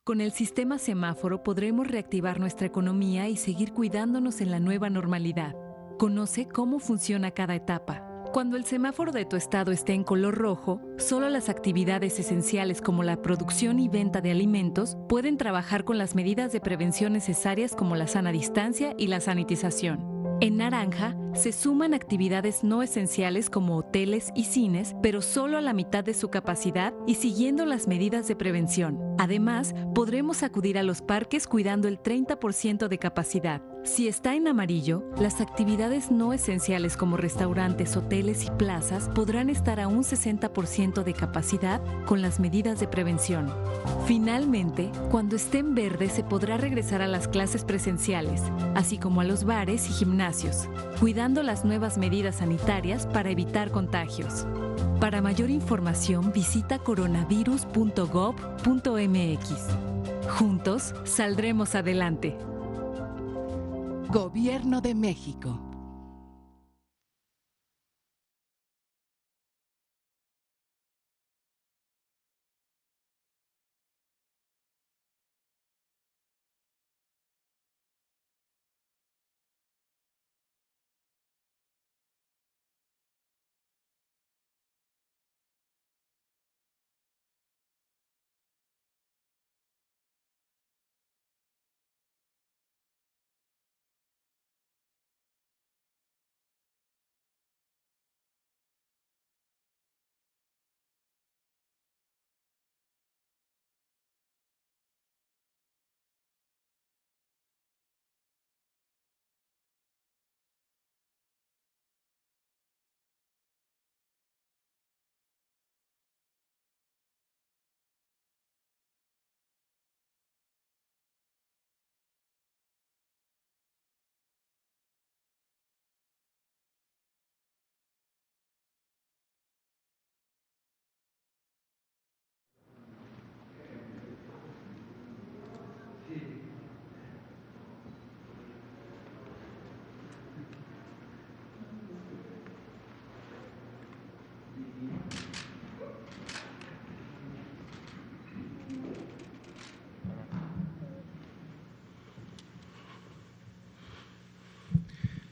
Con el sistema semáforo podremos reactivar nuestra economía y seguir cuidándonos en la nueva normalidad. Conoce cómo funciona cada etapa. Cuando el semáforo de tu estado esté en color rojo, solo las actividades esenciales como la producción y venta de alimentos pueden trabajar con las medidas de prevención necesarias como la sana distancia y la sanitización. En naranja, se suman actividades no esenciales como hoteles y cines, pero solo a la mitad de su capacidad y siguiendo las medidas de prevención. Además, podremos acudir a los parques cuidando el 30% de capacidad. Si está en amarillo, las actividades no esenciales como restaurantes, hoteles y plazas podrán estar a un 60% de capacidad con las medidas de prevención. Finalmente, cuando esté en verde se podrá regresar a las clases presenciales, así como a los bares y gimnasios, cuidando las nuevas medidas sanitarias para evitar contagios. Para mayor información visita coronavirus.gov.mx. Juntos saldremos adelante. Gobierno de México.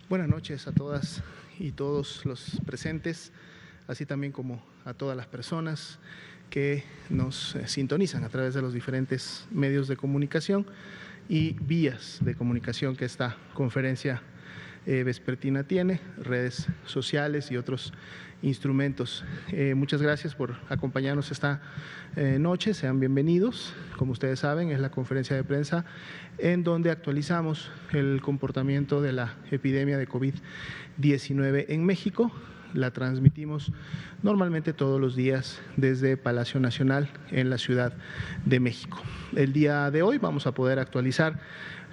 Buenas noches a todas y todos los presentes, así también como a todas las personas que nos sintonizan a través de los diferentes medios de comunicación y vías de comunicación que esta conferencia vespertina tiene, redes sociales y otros instrumentos. Muchas gracias por acompañarnos esta noche, sean bienvenidos. Como ustedes saben, es la conferencia de prensa en donde actualizamos el comportamiento de la epidemia de COVID-19 en México. La transmitimos normalmente todos los días desde Palacio Nacional en la Ciudad de México. El día de hoy vamos a poder actualizar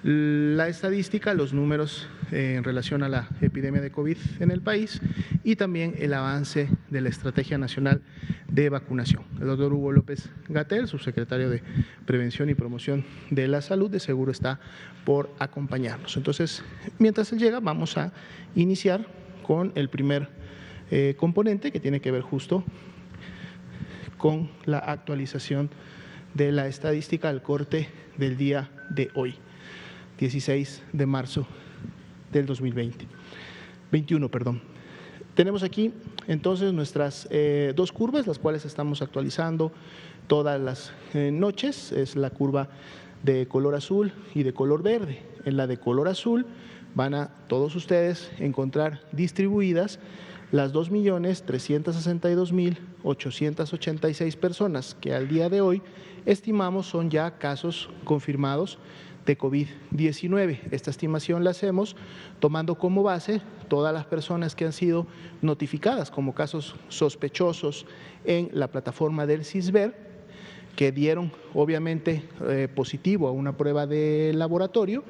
la estadística, los números en relación a la epidemia de COVID en el país y también el avance de la Estrategia Nacional de Vacunación. El doctor Hugo López-Gatell, subsecretario de Prevención y Promoción de la Salud, de seguro está por acompañarnos. Entonces, mientras él llega, vamos a iniciar con el primer componente que tiene que ver justo con la actualización de la estadística al corte del día de hoy, 16 de marzo del 2021. Tenemos aquí entonces nuestras dos curvas, las cuales estamos actualizando todas las noches. Es la curva de color azul y de color verde. En la de color azul van a todos ustedes encontrar distribuidas las 2.362.886 personas que al día de hoy estimamos son ya casos confirmados de COVID-19. Esta estimación la hacemos tomando como base todas las personas que han sido notificadas como casos sospechosos en la plataforma del CISBER, que dieron obviamente positivo a una prueba de laboratorio,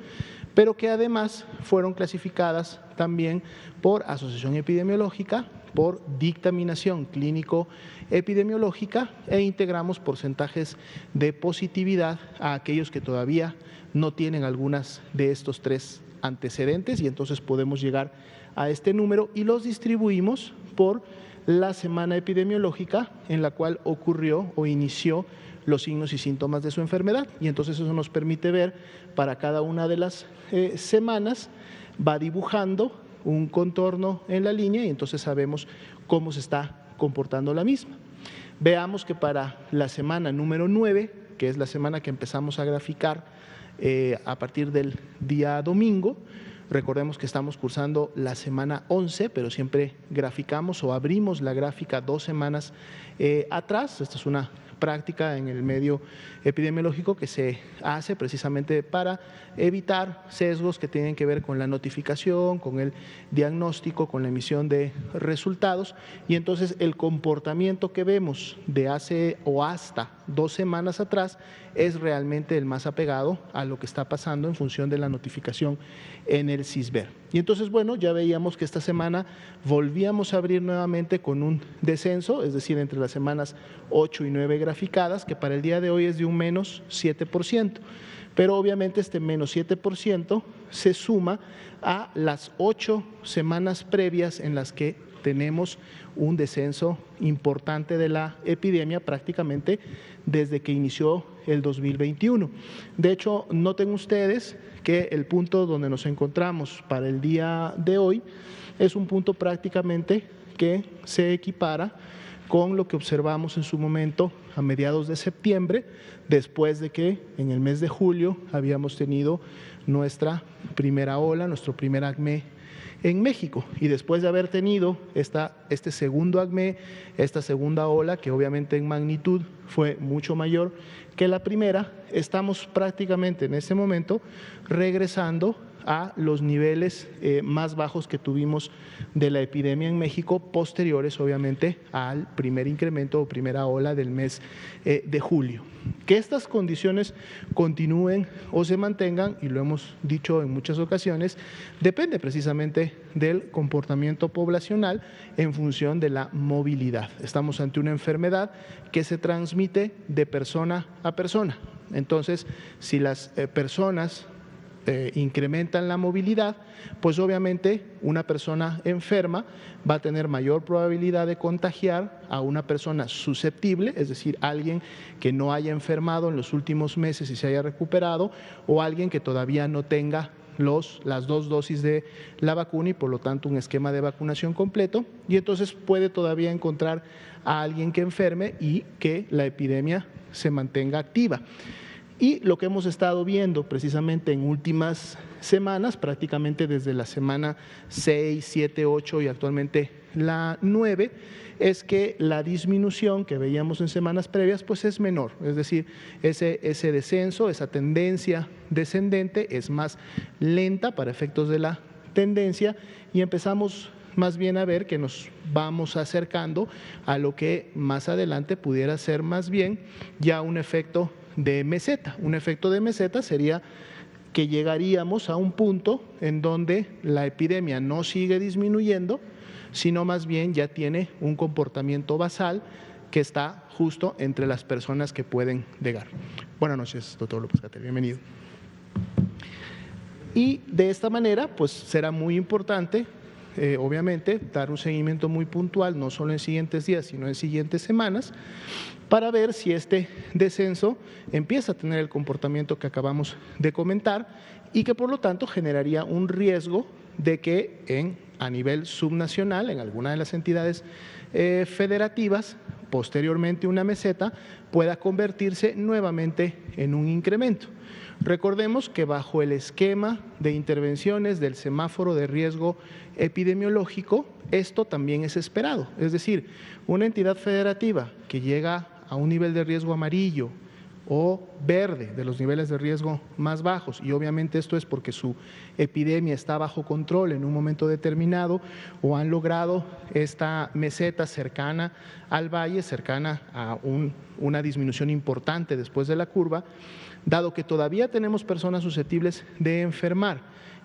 pero que además fueron clasificadas también por asociación epidemiológica, por dictaminación clínico-epidemiológica e integramos porcentajes de positividad a aquellos que todavía no tienen algunas de estos tres antecedentes y entonces podemos llegar a este número y los distribuimos por la semana epidemiológica en la cual ocurrió o inició los signos y síntomas de su enfermedad. Y entonces eso nos permite ver para cada una de las semanas, va dibujando un contorno en la línea y entonces sabemos cómo se está comportando la misma. Veamos que para la semana número 9, que es la semana que empezamos a graficar a partir del día domingo, recordemos que estamos cursando la semana 11, pero siempre graficamos o abrimos la gráfica 2 semanas atrás. Esta es una práctica en el medio epidemiológico que se hace precisamente para evitar sesgos que tienen que ver con la notificación, con el diagnóstico, con la emisión de resultados, y entonces el comportamiento que vemos de hace o hasta 2 semanas atrás es realmente el más apegado a lo que está pasando en función de la notificación en el CISBER. Y entonces, bueno, ya veíamos que esta semana volvíamos a abrir nuevamente con un descenso, es decir, entre las semanas 8 y 9 graficadas, que para el día de hoy es de un menos 7%. Pero obviamente este menos 7% se suma a las 8 semanas previas en las que tenemos un descenso importante de la epidemia prácticamente desde que inició el 2021. De hecho, noten ustedes que el punto donde nos encontramos para el día de hoy es un punto prácticamente que se equipara con lo que observamos en su momento a mediados de septiembre, después de que en el mes de julio habíamos tenido nuestra primera ola, nuestro primer acme en México, y después de haber tenido este segundo acme, esta segunda ola, que obviamente en magnitud fue mucho mayor que la primera, estamos prácticamente en este momento regresando a los niveles más bajos que tuvimos de la epidemia en México, posteriores obviamente al primer incremento o primera ola del mes de julio. Que estas condiciones continúen o se mantengan, y lo hemos dicho en muchas ocasiones, depende precisamente del comportamiento poblacional en función de la movilidad. Estamos ante una enfermedad que se transmite de persona a persona. Entonces, si las personas incrementan la movilidad, pues obviamente una persona enferma va a tener mayor probabilidad de contagiar a una persona susceptible, es decir, alguien que no haya enfermado en los últimos meses y se haya recuperado, o alguien que todavía no tenga las 2 dosis de la vacuna y por lo tanto un esquema de vacunación completo, y entonces puede todavía encontrar a alguien que enferme y que la epidemia se mantenga activa. Y lo que hemos estado viendo precisamente en últimas semanas, prácticamente desde la semana 6, 7, 8 y actualmente la 9, es que la disminución que veíamos en semanas previas pues es menor, es decir, ese descenso, esa tendencia descendente es más lenta para efectos de la tendencia, y empezamos más bien a ver que nos vamos acercando a lo que más adelante pudiera ser más bien ya un efecto de meseta. Un efecto de meseta sería que llegaríamos a un punto en donde la epidemia no sigue disminuyendo, sino más bien ya tiene un comportamiento basal que está justo entre las personas que pueden llegar. Buenas noches, doctor López-Gatell, bienvenido. Y de esta manera, pues será muy importante obviamente dar un seguimiento muy puntual, no solo en siguientes días, sino en siguientes semanas, para ver si este descenso empieza a tener el comportamiento que acabamos de comentar y que por lo tanto generaría un riesgo de que a nivel subnacional, en alguna de las entidades federativas, posteriormente una meseta, pueda convertirse nuevamente en un incremento. Recordemos que bajo el esquema de intervenciones del semáforo de riesgo epidemiológico, esto también es esperado. Es decir, una entidad federativa que llega a un nivel de riesgo amarillo o verde, de los niveles de riesgo más bajos, y obviamente esto es porque su epidemia está bajo control en un momento determinado o han logrado esta meseta cercana al valle, cercana a una disminución importante después de la curva, dado que todavía tenemos personas susceptibles de enfermar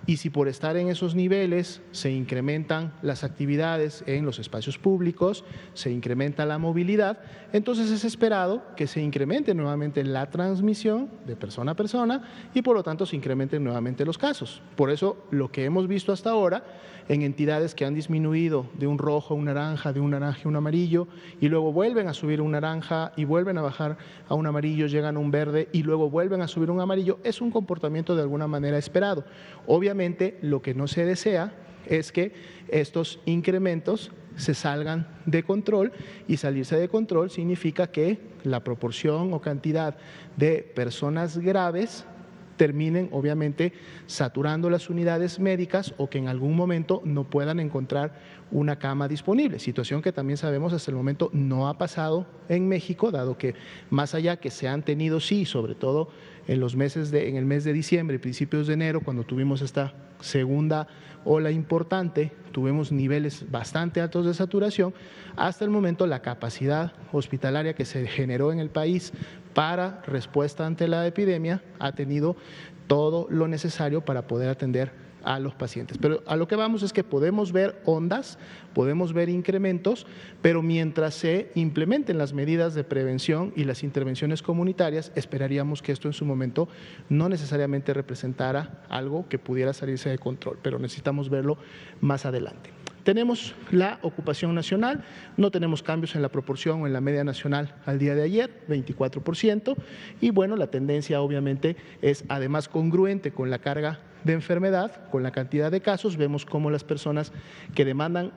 y si por estar en esos niveles se incrementan las actividades en los espacios públicos, se incrementa la movilidad, entonces es esperado que se incremente nuevamente la transmisión de persona a persona y por lo tanto se incrementen nuevamente los casos. Por eso lo que hemos visto hasta ahora en entidades que han disminuido de un rojo a un naranja, de un naranja a un amarillo y luego vuelven a subir un naranja y vuelven a bajar a un amarillo, llegan a un verde y luego vuelven a subir un amarillo, es un comportamiento de alguna manera esperado. Obviamente lo que no se desea es que estos incrementos se salgan de control y salirse de control significa que la proporción o cantidad de personas graves terminen obviamente saturando las unidades médicas o que en algún momento no puedan encontrar una cama disponible, situación que también sabemos hasta el momento no ha pasado en México, dado que más allá que se han tenido, sí, sobre todo en el mes de diciembre y principios de enero, cuando tuvimos esta segunda ola importante, tuvimos niveles bastante altos de saturación, hasta el momento la capacidad hospitalaria que se generó en el país para respuesta ante la epidemia ha tenido todo lo necesario para poder atender a los pacientes. Pero a lo que vamos es que podemos ver ondas, podemos ver incrementos, pero mientras se implementen las medidas de prevención y las intervenciones comunitarias, esperaríamos que esto en su momento no necesariamente representara algo que pudiera salirse de control, pero necesitamos verlo más adelante. Tenemos la ocupación nacional, no tenemos cambios en la proporción o en la media nacional al día de ayer, 24%, y bueno, la tendencia obviamente es además congruente con la carga de enfermedad, con la cantidad de casos, vemos cómo las personas que demandan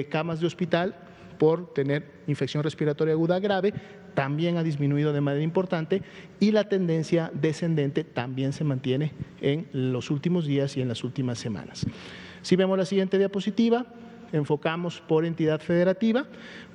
camas de hospital por tener infección respiratoria aguda grave también ha disminuido de manera importante y la tendencia descendente también se mantiene en los últimos días y en las últimas semanas. Si vemos la siguiente diapositiva, enfocamos por entidad federativa,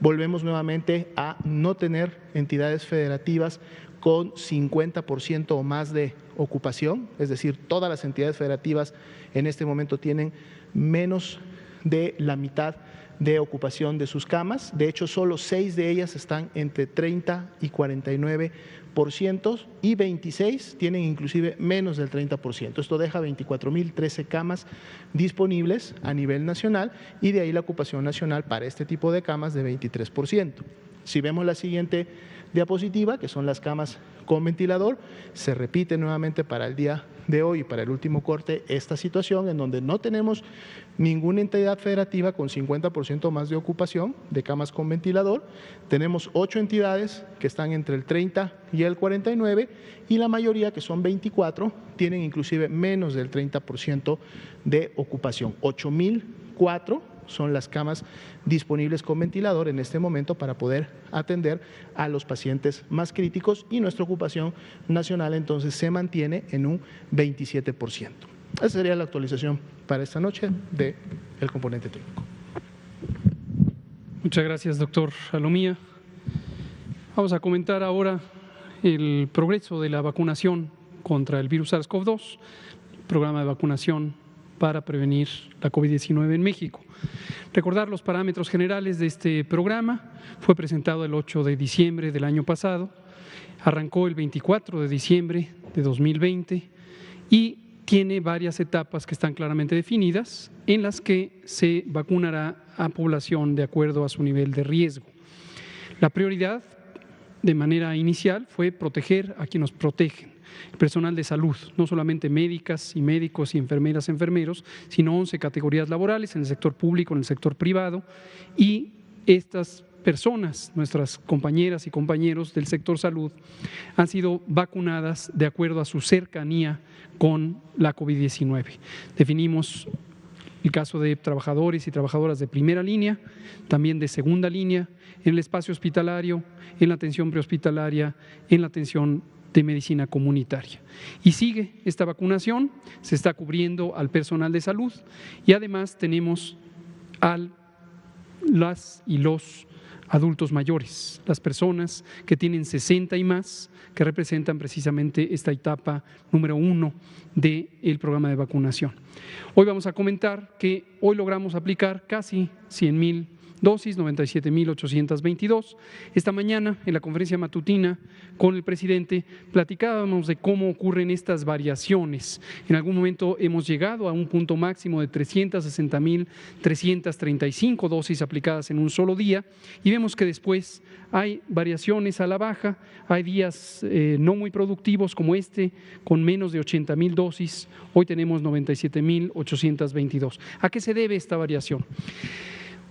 volvemos nuevamente a no tener entidades federativas con 50% o más de ocupación, es decir, todas las entidades federativas en este momento tienen menos de la mitad de ocupación de sus camas, de hecho solo 6 de ellas están entre 30 y 49% y 26 tienen inclusive menos del 30%. Esto deja 24.013 camas disponibles a nivel nacional y de ahí la ocupación nacional para este tipo de camas de 23%. Si vemos la siguiente diapositiva, que son las camas con ventilador, se repite nuevamente para el día de hoy y para el último corte esta situación en donde no tenemos ninguna entidad federativa con 50% más de ocupación de camas con ventilador, tenemos 8 entidades que están entre el 30 y el 49 y la mayoría, que son 24, tienen inclusive menos del 30% de ocupación, 8.004 son las camas disponibles con ventilador en este momento para poder atender a los pacientes más críticos y nuestra ocupación nacional entonces se mantiene en un 27%. Esa sería la actualización para esta noche del componente técnico. Muchas gracias, doctor Alomía. Vamos a comentar ahora el progreso de la vacunación contra el virus SARS-CoV-2, programa de vacunación para prevenir la COVID-19 en México. Recordar los parámetros generales de este programa. Fue presentado el 8 de diciembre del año pasado, arrancó el 24 de diciembre de 2020 y tiene varias etapas que están claramente definidas en las que se vacunará a población de acuerdo a su nivel de riesgo. La prioridad de manera inicial fue proteger a quienes nos protegen. El personal de salud, no solamente médicas y médicos y enfermeras, enfermeros, sino 11 categorías laborales en el sector público, en el sector privado, y estas personas, nuestras compañeras y compañeros del sector salud, han sido vacunadas de acuerdo a su cercanía con la COVID-19. Definimos el caso de trabajadores y trabajadoras de primera línea, también de segunda línea, en el espacio hospitalario, en la atención prehospitalaria, en la atención de medicina comunitaria. Y sigue esta vacunación, se está cubriendo al personal de salud y además tenemos a las y los adultos mayores, las personas que tienen 60 y más, que representan precisamente esta etapa número 1 del programa de vacunación. Hoy vamos a comentar que hoy logramos aplicar casi 100,000 dosis, 97.822. Esta mañana, en la conferencia matutina con el presidente, platicábamos de cómo ocurren estas variaciones. En algún momento hemos llegado a un punto máximo de 360.335 dosis aplicadas en un solo día y vemos que después hay variaciones a la baja, hay días no muy productivos como este, con menos de 80.000 dosis, hoy tenemos 97.822. ¿A qué se debe esta variación?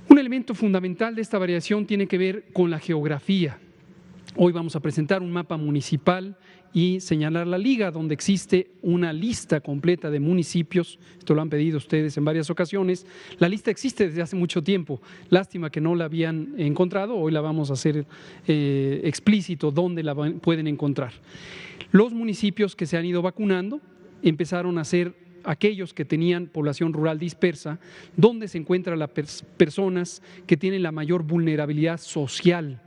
Un elemento fundamental de esta variación tiene que ver con la geografía. Hoy vamos a presentar un mapa municipal y señalar la liga donde existe una lista completa de municipios. Esto lo han pedido ustedes en varias ocasiones. La lista existe desde hace mucho tiempo. Lástima que no la habían encontrado. Hoy la vamos a hacer explícito dónde la pueden encontrar. Los municipios que se han ido vacunando empezaron a ser aquellos que tenían población rural dispersa, donde se encuentran las personas que tienen la mayor vulnerabilidad social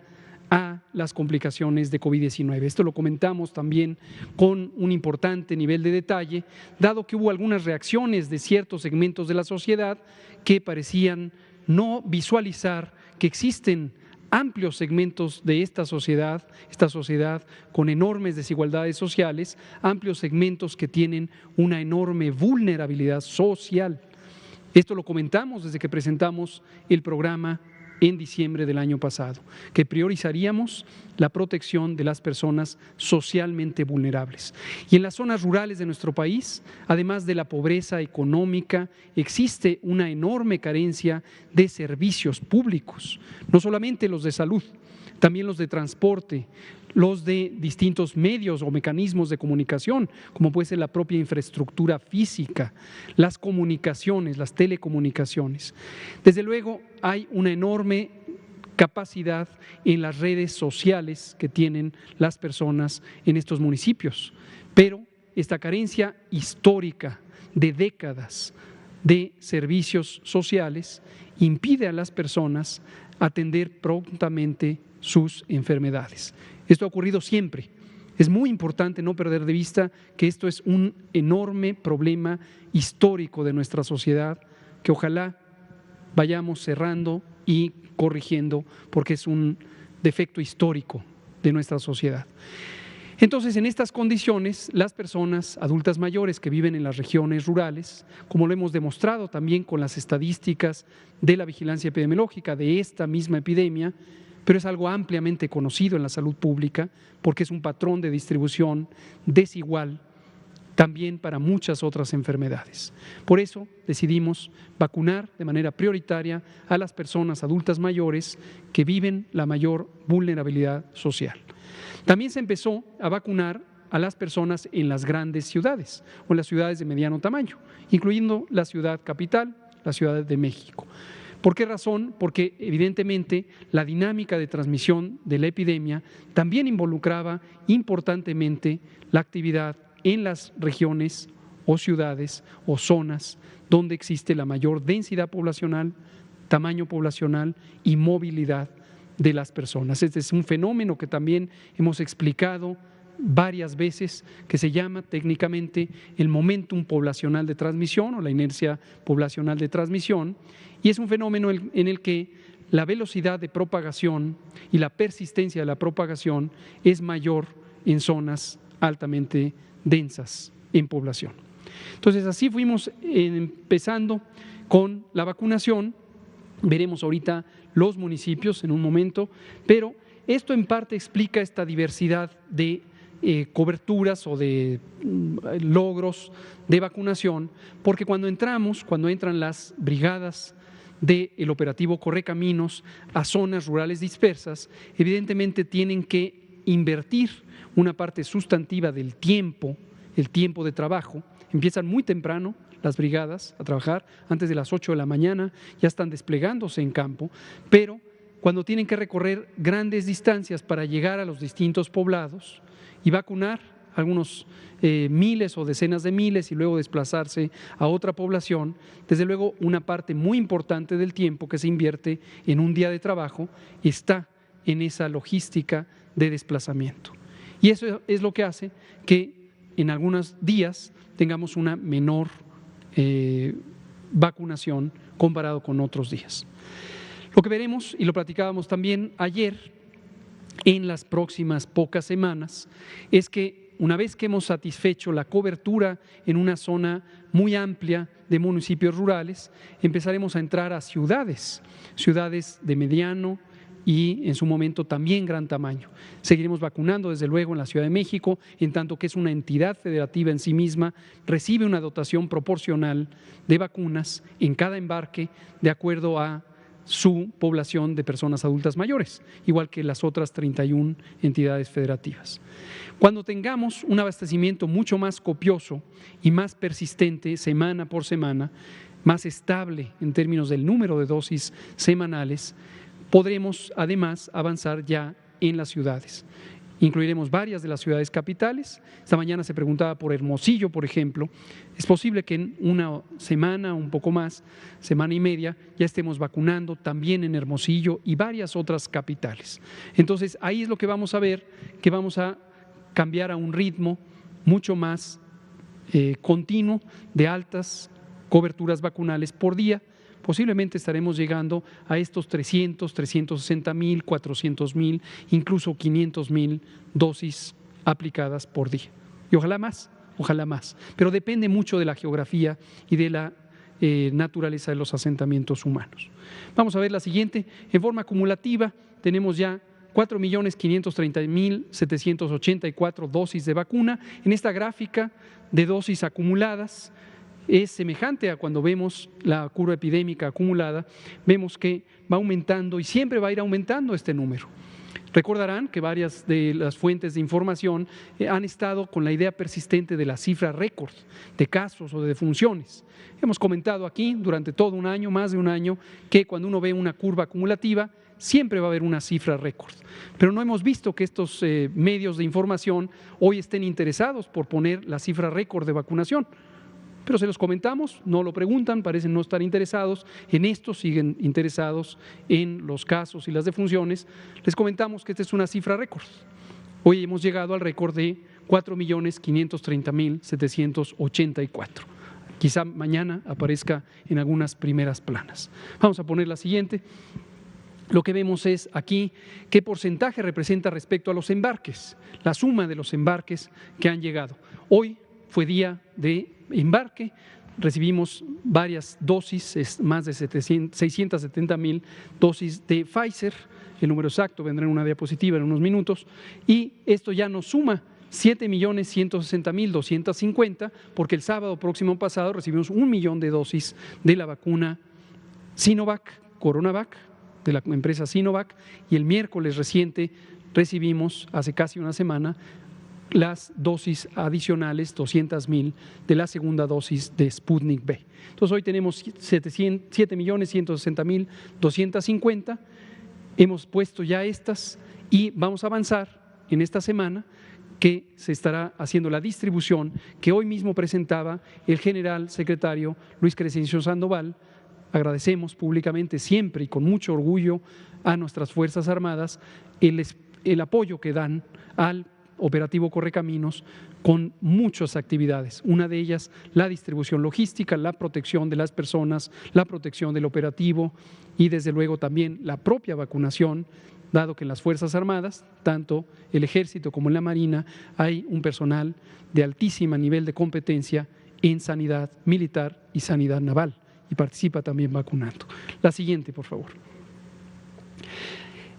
a las complicaciones de COVID-19. Esto lo comentamos también con un importante nivel de detalle, dado que hubo algunas reacciones de ciertos segmentos de la sociedad que parecían no visualizar que existen amplios segmentos de esta sociedad con enormes desigualdades sociales, amplios segmentos que tienen una enorme vulnerabilidad social. Esto lo comentamos desde que presentamos el programa en diciembre del año pasado, que priorizaríamos la protección de las personas socialmente vulnerables. Y en las zonas rurales de nuestro país, además de la pobreza económica, existe una enorme carencia de servicios públicos, no solamente los de salud, también los de transporte, los de distintos medios o mecanismos de comunicación, como puede ser la propia infraestructura física, las comunicaciones, las telecomunicaciones. Desde luego hay una enorme capacidad en las redes sociales que tienen las personas en estos municipios, pero esta carencia histórica de décadas de servicios sociales impide a las personas atender prontamente sus enfermedades. Esto ha ocurrido siempre. Es muy importante no perder de vista que esto es un enorme problema histórico de nuestra sociedad que ojalá vayamos cerrando y corrigiendo porque es un defecto histórico de nuestra sociedad. Entonces, en estas condiciones, las personas adultas mayores que viven en las regiones rurales, como lo hemos demostrado también con las estadísticas de la vigilancia epidemiológica de esta misma epidemia, pero es algo ampliamente conocido en la salud pública porque es un patrón de distribución desigual también para muchas otras enfermedades. Por eso decidimos vacunar de manera prioritaria a las personas adultas mayores que viven la mayor vulnerabilidad social. También se empezó a vacunar a las personas en las grandes ciudades o en las ciudades de mediano tamaño, incluyendo la ciudad capital, la Ciudad de México. ¿Por qué razón? Porque evidentemente la dinámica de transmisión de la epidemia también involucraba importantemente la actividad en las regiones o ciudades o zonas donde existe la mayor densidad poblacional, tamaño poblacional y movilidad de las personas. Este es un fenómeno que también hemos explicado varias veces, que se llama técnicamente el momentum poblacional de transmisión o la inercia poblacional de transmisión, y es un fenómeno en el que la velocidad de propagación y la persistencia de la propagación es mayor en zonas altamente densas en población. Entonces, así fuimos empezando con la vacunación. Veremos ahorita los municipios en un momento, pero esto en parte explica esta diversidad de coberturas o de logros de vacunación, porque cuando entran las brigadas del operativo Correcaminos a zonas rurales dispersas, evidentemente tienen que invertir una parte sustantiva del tiempo, el tiempo de trabajo. Empiezan muy temprano las brigadas a trabajar, antes de las 8 de la mañana, ya están desplegándose en campo, pero cuando tienen que recorrer grandes distancias para llegar a los distintos poblados y vacunar algunos miles o decenas de miles y luego desplazarse a otra población, desde luego una parte muy importante del tiempo que se invierte en un día de trabajo está en esa logística de desplazamiento. Y eso es lo que hace que en algunos días tengamos una menor vacunación comparado con otros días. Lo que veremos, y lo platicábamos también ayer, en las próximas pocas semanas, es que una vez que hemos satisfecho la cobertura en una zona muy amplia de municipios rurales, empezaremos a entrar a ciudades de mediano y en su momento también gran tamaño. Seguiremos vacunando desde luego en la Ciudad de México, en tanto que es una entidad federativa en sí misma, recibe una dotación proporcional de vacunas en cada embarque de acuerdo a su población de personas adultas mayores, igual que las otras 31 entidades federativas. Cuando tengamos un abastecimiento mucho más copioso y más persistente semana por semana, más estable en términos del número de dosis semanales, podremos además avanzar ya en las ciudades. Incluiremos varias de las ciudades capitales. Esta mañana se preguntaba por Hermosillo, por ejemplo. Es posible que en una semana, un poco más, semana y media, ya estemos vacunando también en Hermosillo y varias otras capitales. Entonces, ahí es lo que vamos a ver, que vamos a cambiar a un ritmo mucho más continuo de altas coberturas vacunales por día. Posiblemente estaremos llegando a estos 300, 360,000, 400,000, incluso 500,000 dosis aplicadas por día. Y ojalá más, pero depende mucho de la geografía y de la naturaleza de los asentamientos humanos. Vamos a ver la siguiente. En forma acumulativa tenemos ya 4.530.784 dosis de vacuna. En esta gráfica de dosis acumuladas, es semejante a cuando vemos la curva epidémica acumulada, vemos que va aumentando y siempre va a ir aumentando este número. Recordarán que varias de las fuentes de información han estado con la idea persistente de la cifra récord de casos o de defunciones. Hemos comentado aquí durante todo un año, más de un año, que cuando uno ve una curva acumulativa, siempre va a haber una cifra récord. Pero no hemos visto que estos medios de información hoy estén interesados por poner la cifra récord de vacunación. Pero se los comentamos, no lo preguntan, parecen no estar interesados en esto, siguen interesados en los casos y las defunciones. Les comentamos que esta es una cifra récord. Hoy hemos llegado al récord de 4.530.784. Quizá mañana aparezca en algunas primeras planas. Vamos a poner la siguiente. Lo que vemos es aquí qué porcentaje representa respecto a los embarques, la suma de los embarques que han llegado. Hoy fue día de embarque, recibimos varias dosis, más de 670,000 dosis de Pfizer, el número exacto vendrá en una diapositiva en unos minutos, y esto ya nos suma 7.160.250, porque el sábado próximo pasado recibimos 1 millón de dosis de la vacuna Sinovac, CoronaVac, de la empresa Sinovac, y el miércoles reciente recibimos, hace casi una semana, las dosis adicionales, 200,000 de la segunda dosis de Sputnik V. Entonces hoy tenemos 7.160.250, hemos puesto ya estas y vamos a avanzar en esta semana que se estará haciendo la distribución que hoy mismo presentaba el general secretario Luis Crescencio Sandoval. Agradecemos públicamente siempre y con mucho orgullo a nuestras Fuerzas Armadas el apoyo que dan al operativo Correcaminos con muchas actividades. Una de ellas, la distribución logística, la protección de las personas, la protección del operativo y desde luego también la propia vacunación, dado que en las Fuerzas Armadas, tanto el Ejército como en la Marina, hay un personal de altísimo nivel de competencia en sanidad militar y sanidad naval y participa también vacunando. La siguiente, por favor.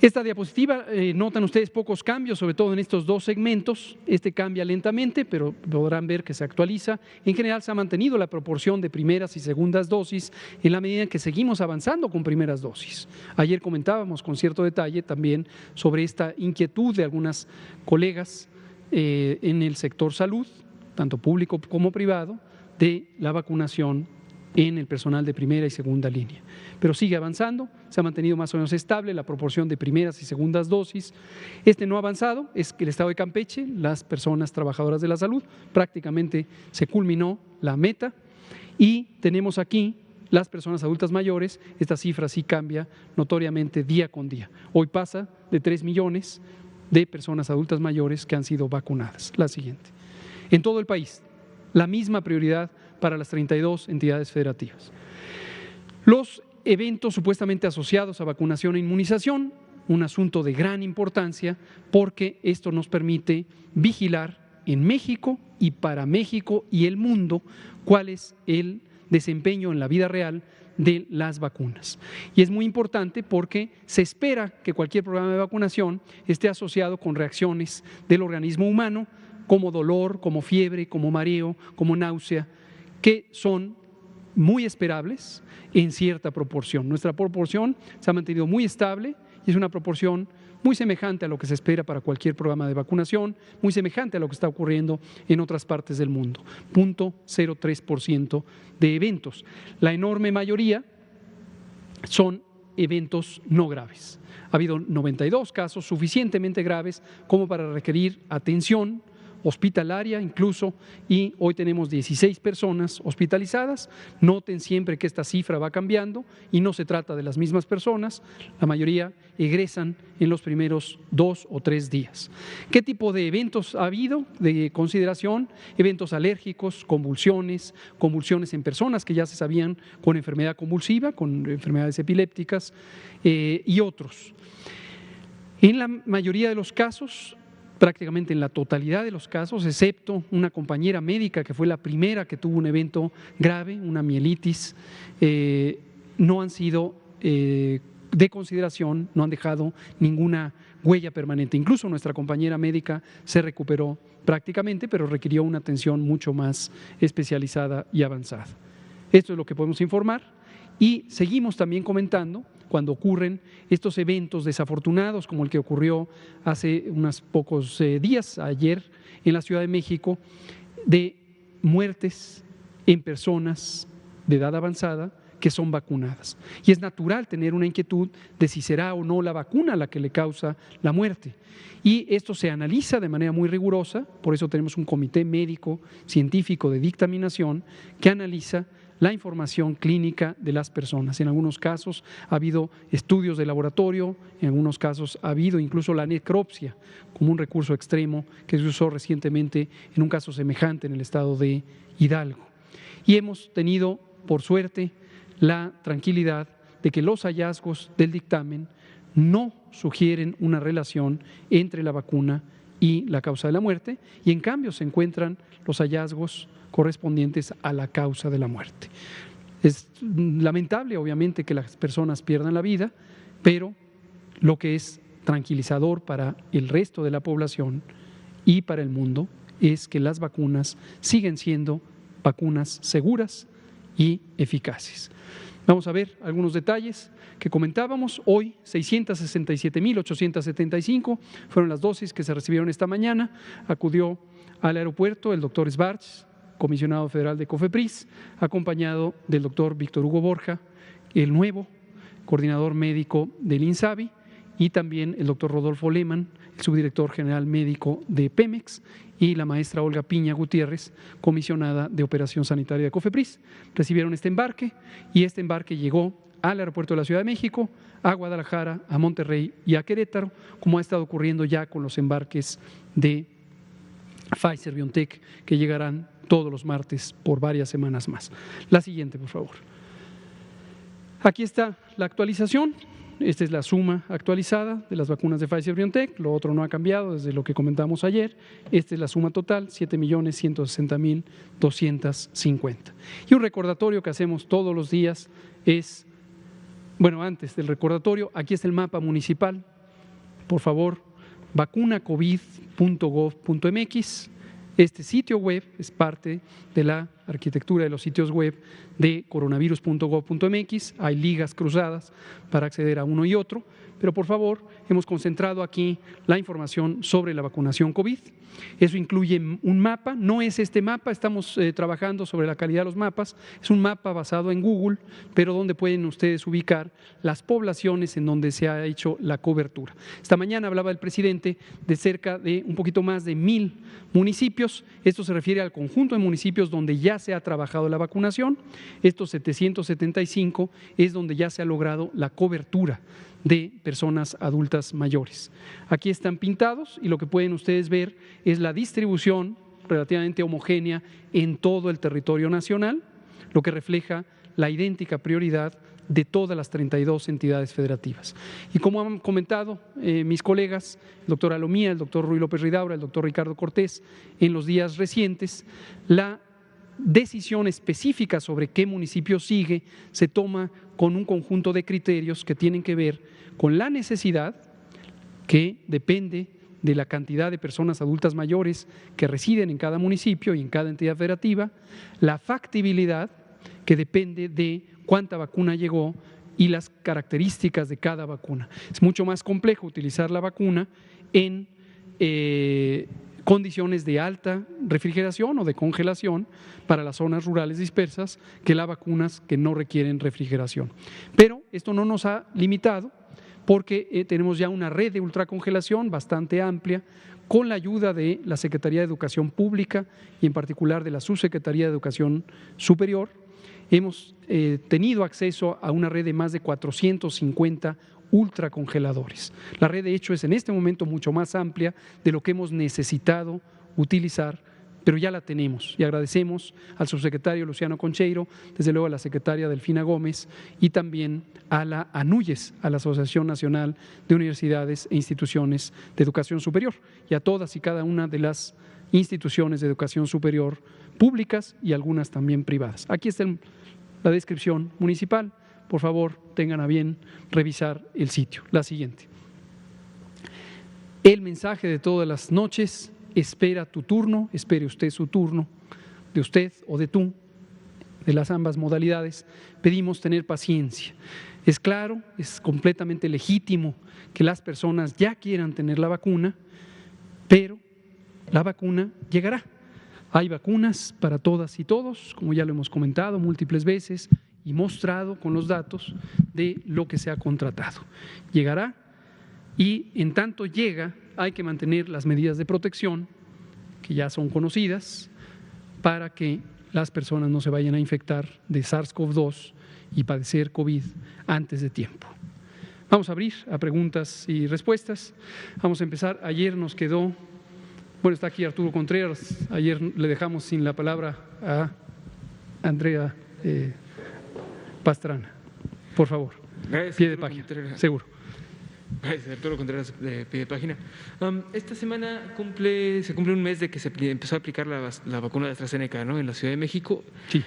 Esta diapositiva, notan ustedes pocos cambios, sobre todo en estos dos segmentos. Este cambia lentamente, pero podrán ver que se actualiza. En general se ha mantenido la proporción de primeras y segundas dosis en la medida en que seguimos avanzando con primeras dosis. Ayer comentábamos con cierto detalle también sobre esta inquietud de algunas colegas en el sector salud, tanto público como privado, de la vacunación en el personal de primera y segunda línea. Pero sigue avanzando, se ha mantenido más o menos estable la proporción de primeras y segundas dosis. Este no ha avanzado, es que el estado de Campeche, las personas trabajadoras de la salud, prácticamente se culminó la meta y tenemos aquí las personas adultas mayores, esta cifra sí cambia notoriamente día con día. Hoy pasa de 3 millones de personas adultas mayores que han sido vacunadas. La siguiente. En todo el país, la misma prioridad para las 32 entidades federativas. Los eventos supuestamente asociados a vacunación e inmunización, un asunto de gran importancia porque esto nos permite vigilar en México y para México y el mundo cuál es el desempeño en la vida real de las vacunas. Y es muy importante porque se espera que cualquier programa de vacunación esté asociado con reacciones del organismo humano como dolor, como fiebre, como mareo, como náusea, que son muy esperables en cierta proporción. Nuestra proporción se ha mantenido muy estable y es una proporción muy semejante a lo que se espera para cualquier programa de vacunación, muy semejante a lo que está ocurriendo en otras partes del mundo, 0.03% de eventos. La enorme mayoría son eventos no graves. Ha habido 92 casos suficientemente graves como para requerir atención hospitalaria incluso, y hoy tenemos 16 personas hospitalizadas. Noten siempre que esta cifra va cambiando y no se trata de las mismas personas, la mayoría egresan en los primeros 2 o 3 días. ¿Qué tipo de eventos ha habido de consideración? Eventos alérgicos, convulsiones en personas que ya se sabían con enfermedad convulsiva, con enfermedades epilépticas y otros. En la mayoría de los casos, prácticamente en la totalidad de los casos, excepto una compañera médica que fue la primera que tuvo un evento grave, una mielitis, no han sido de consideración, no han dejado ninguna huella permanente. Incluso nuestra compañera médica se recuperó prácticamente, pero requirió una atención mucho más especializada y avanzada. Esto es lo que podemos informar y seguimos también comentando cuando ocurren estos eventos desafortunados como el que ocurrió hace unos pocos días, ayer en la Ciudad de México, de muertes en personas de edad avanzada que son vacunadas. Y es natural tener una inquietud de si será o no la vacuna la que le causa la muerte. Y esto se analiza de manera muy rigurosa, por eso tenemos un comité médico científico de dictaminación que analiza la información clínica de las personas. En algunos casos ha habido estudios de laboratorio, en algunos casos ha habido incluso la necropsia como un recurso extremo que se usó recientemente en un caso semejante en el estado de Hidalgo. Y hemos tenido, por suerte, la tranquilidad de que los hallazgos del dictamen no sugieren una relación entre la vacuna y la causa de la muerte, y en cambio se encuentran los hallazgos correspondientes a la causa de la muerte. Es lamentable, obviamente, que las personas pierdan la vida, pero lo que es tranquilizador para el resto de la población y para el mundo es que las vacunas siguen siendo vacunas seguras y eficaces. Vamos a ver algunos detalles que comentábamos. Hoy 667.875 fueron las dosis que se recibieron esta mañana. Acudió al aeropuerto el doctor Sbarch, comisionado federal de COFEPRIS, acompañado del doctor Víctor Hugo Borja, el nuevo coordinador médico del INSABI, y también el doctor Rodolfo Lehmann, el subdirector general médico de Pemex, y la maestra Olga Piña Gutiérrez, comisionada de Operación Sanitaria de COFEPRIS. Recibieron este embarque y este embarque llegó al aeropuerto de la Ciudad de México, a Guadalajara, a Monterrey y a Querétaro, como ha estado ocurriendo ya con los embarques de Pfizer-BioNTech, que llegarán todos los martes por varias semanas más. La siguiente, por favor. Aquí está la actualización. Esta es la suma actualizada de las vacunas de Pfizer-BioNTech. Lo otro no ha cambiado desde lo que comentamos ayer. Esta es la suma total, 7.160.250. Y un recordatorio que hacemos todos los días es, bueno, antes del recordatorio, aquí está el mapa municipal. Por favor, vacunacovid.gov.mx. Este sitio web es parte de la arquitectura de los sitios web de coronavirus.gov.mx. Hay ligas cruzadas para acceder a uno y otro, pero por favor, hemos concentrado aquí la información sobre la vacunación COVID. Eso incluye un mapa, no es este mapa, estamos trabajando sobre la calidad de los mapas, es un mapa basado en Google, pero donde pueden ustedes ubicar las poblaciones en donde se ha hecho la cobertura. Esta mañana hablaba el presidente de cerca de un poquito más de 1,000 municipios. Esto se refiere al conjunto de municipios donde ya se ha trabajado la vacunación. Estos 775 es donde ya se ha logrado la cobertura de personas adultas mayores. Aquí están pintados y lo que pueden ustedes ver es la distribución relativamente homogénea en todo el territorio nacional, lo que refleja la idéntica prioridad de todas las 32 entidades federativas. Y como han comentado mis colegas, el doctor Alomía, el doctor Ruy López Ridaura, el doctor Ricardo Cortés, en los días recientes, la decisión específica sobre qué municipio sigue se toma con un conjunto de criterios que tienen que ver con la necesidad, que depende de la cantidad de personas adultas mayores que residen en cada municipio y en cada entidad federativa, la factibilidad, que depende de cuánta vacuna llegó y las características de cada vacuna. Es mucho más complejo utilizar la vacuna en condiciones de alta refrigeración o de congelación para las zonas rurales dispersas que las vacunas que no requieren refrigeración. Pero esto no nos ha limitado porque tenemos ya una red de ultracongelación bastante amplia con la ayuda de la Secretaría de Educación Pública y en particular de la Subsecretaría de Educación Superior. Hemos tenido acceso a una red de más de 450 ultracongeladores. La red, de hecho, es en este momento mucho más amplia de lo que hemos necesitado utilizar, pero ya la tenemos. Y agradecemos al subsecretario Luciano Concheiro, desde luego a la secretaria Delfina Gómez y también a la ANUYES, a la Asociación Nacional de Universidades e Instituciones de Educación Superior, y a todas y cada una de las instituciones de educación superior públicas y algunas también privadas. Aquí está la descripción municipal. Por favor, tengan a bien revisar el sitio. La siguiente. El mensaje de todas las noches: espera tu turno, espere usted su turno, de usted o de tú, de las ambas modalidades. Pedimos tener paciencia. Es claro, es completamente legítimo que las personas ya quieran tener la vacuna, pero la vacuna llegará. Hay vacunas para todas y todos, como ya lo hemos comentado múltiples veces y mostrado con los datos de lo que se ha contratado. Llegará y en tanto llega hay que mantener las medidas de protección que ya son conocidas para que las personas no se vayan a infectar de SARS-CoV-2 y padecer COVID antes de tiempo. Vamos a abrir a preguntas y respuestas. Vamos a empezar. Ayer nos quedó, bueno, está aquí Arturo Contreras, ayer le dejamos sin la palabra a Andrea Pastrana. Por favor, gracias, pie de página, seguro. Gracias, Arturo Contreras, de pie de página. Esta semana se cumple un mes de que se empezó a aplicar la vacuna de AstraZeneca, ¿no?, en la Ciudad de México. Sí.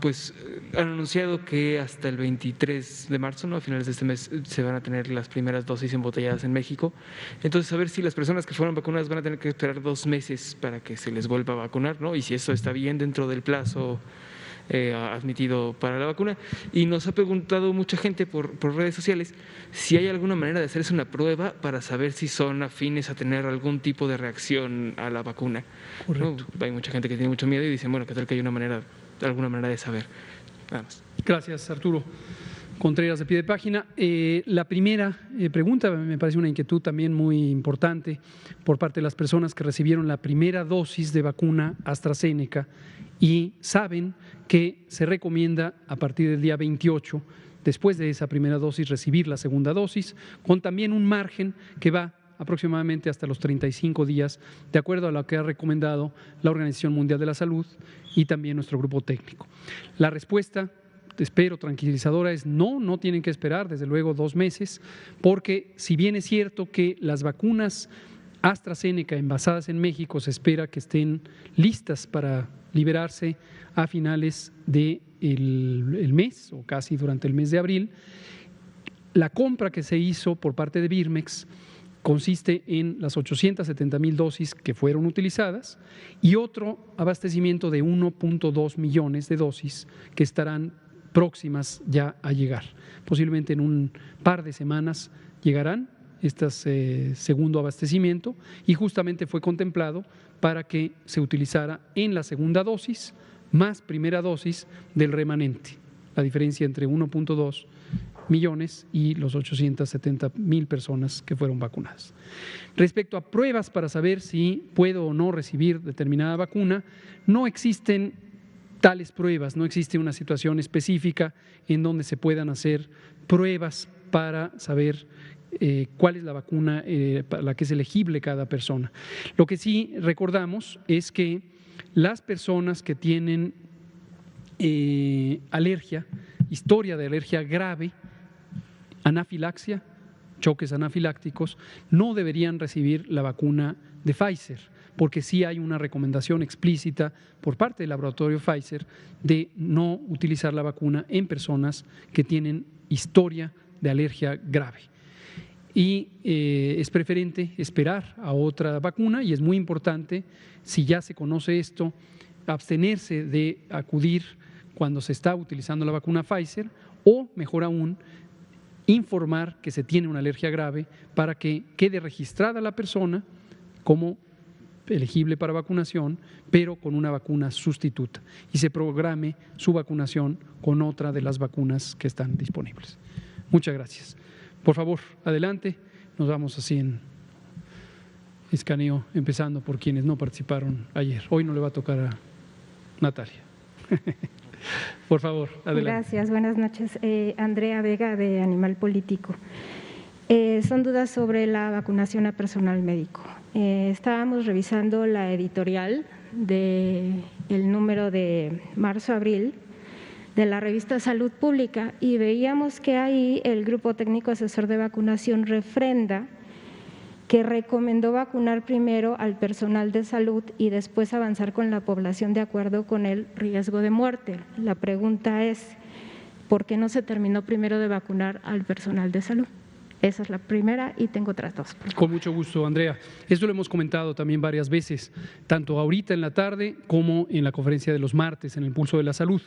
Pues han anunciado que hasta el 23 de marzo, ¿no?, a finales de este mes, se van a tener las primeras dosis embotelladas en México. Entonces, a ver si las personas que fueron vacunadas van a tener que esperar 2 meses para que se les vuelva a vacunar, ¿no?, y si eso está bien dentro del plazo admitido para la vacuna. Y nos ha preguntado mucha gente por redes sociales si hay alguna manera de hacerse una prueba para saber si son afines a tener algún tipo de reacción a la vacuna. Correcto. ¿No? Hay mucha gente que tiene mucho miedo y dice, bueno, ¿qué tal que hay alguna manera de saber? Nada más. Gracias, Arturo Contreras, de pie de página. La primera pregunta me parece una inquietud también muy importante por parte de las personas que recibieron la primera dosis de vacuna AstraZeneca y saben que se recomienda a partir del día 28, después de esa primera dosis, recibir la segunda dosis, con también un margen que va aproximadamente hasta los 35 días, de acuerdo a lo que ha recomendado la Organización Mundial de la Salud y también nuestro grupo técnico. La respuesta, espero, tranquilizadora es no tienen que esperar, desde luego, 2 meses, porque si bien es cierto que las vacunas AstraZeneca envasadas en México se espera que estén listas para liberarse a finales del mes o casi durante el mes de abril, la compra que se hizo por parte de Birmex consiste en las 870,000 dosis que fueron utilizadas y otro abastecimiento de 1.2 millones de dosis que estarán próximas ya a llegar. Posiblemente en un par de semanas llegarán este segundo abastecimiento y justamente fue contemplado para que se utilizara en la segunda dosis más primera dosis del remanente, la diferencia entre 1.2 millones y los 870,000 personas que fueron vacunadas. Respecto a pruebas para saber si puedo o no recibir determinada vacuna, no existen tales pruebas, no existe una situación específica en donde se puedan hacer pruebas para saber cuál es la vacuna para la que es elegible cada persona. Lo que sí recordamos es que las personas que tienen alergia historia de alergia grave, anafilaxia, choques anafilácticos, no deberían recibir la vacuna de Pfizer, porque sí hay una recomendación explícita por parte del laboratorio Pfizer de no utilizar la vacuna en personas que tienen historia de alergia grave. Y es preferente esperar a otra vacuna y es muy importante, si ya se conoce esto, abstenerse de acudir cuando se está utilizando la vacuna Pfizer o, mejor aún, informar que se tiene una alergia grave para que quede registrada la persona como elegible para vacunación, pero con una vacuna sustituta y se programe su vacunación con otra de las vacunas que están disponibles. Muchas gracias. Por favor, adelante. Nos vamos así en escaneo, empezando por quienes no participaron ayer. Hoy no le va a tocar a Natalia. Por favor, adelante. Gracias, buenas noches. Andrea Vega, de Animal Político. Son dudas sobre la vacunación a personal médico. Estábamos revisando la editorial del número de marzo-abril de la revista Salud Pública y veíamos que ahí el Grupo Técnico Asesor de Vacunación refrenda que recomendó vacunar primero al personal de salud y después avanzar con la población de acuerdo con el riesgo de muerte. La pregunta es, ¿por qué no se terminó primero de vacunar al personal de salud? Esa es la primera y tengo otras dos. Con mucho gusto, Andrea. Esto lo hemos comentado también varias veces, tanto ahorita en la tarde como en la conferencia de los martes en el Pulso de la Salud.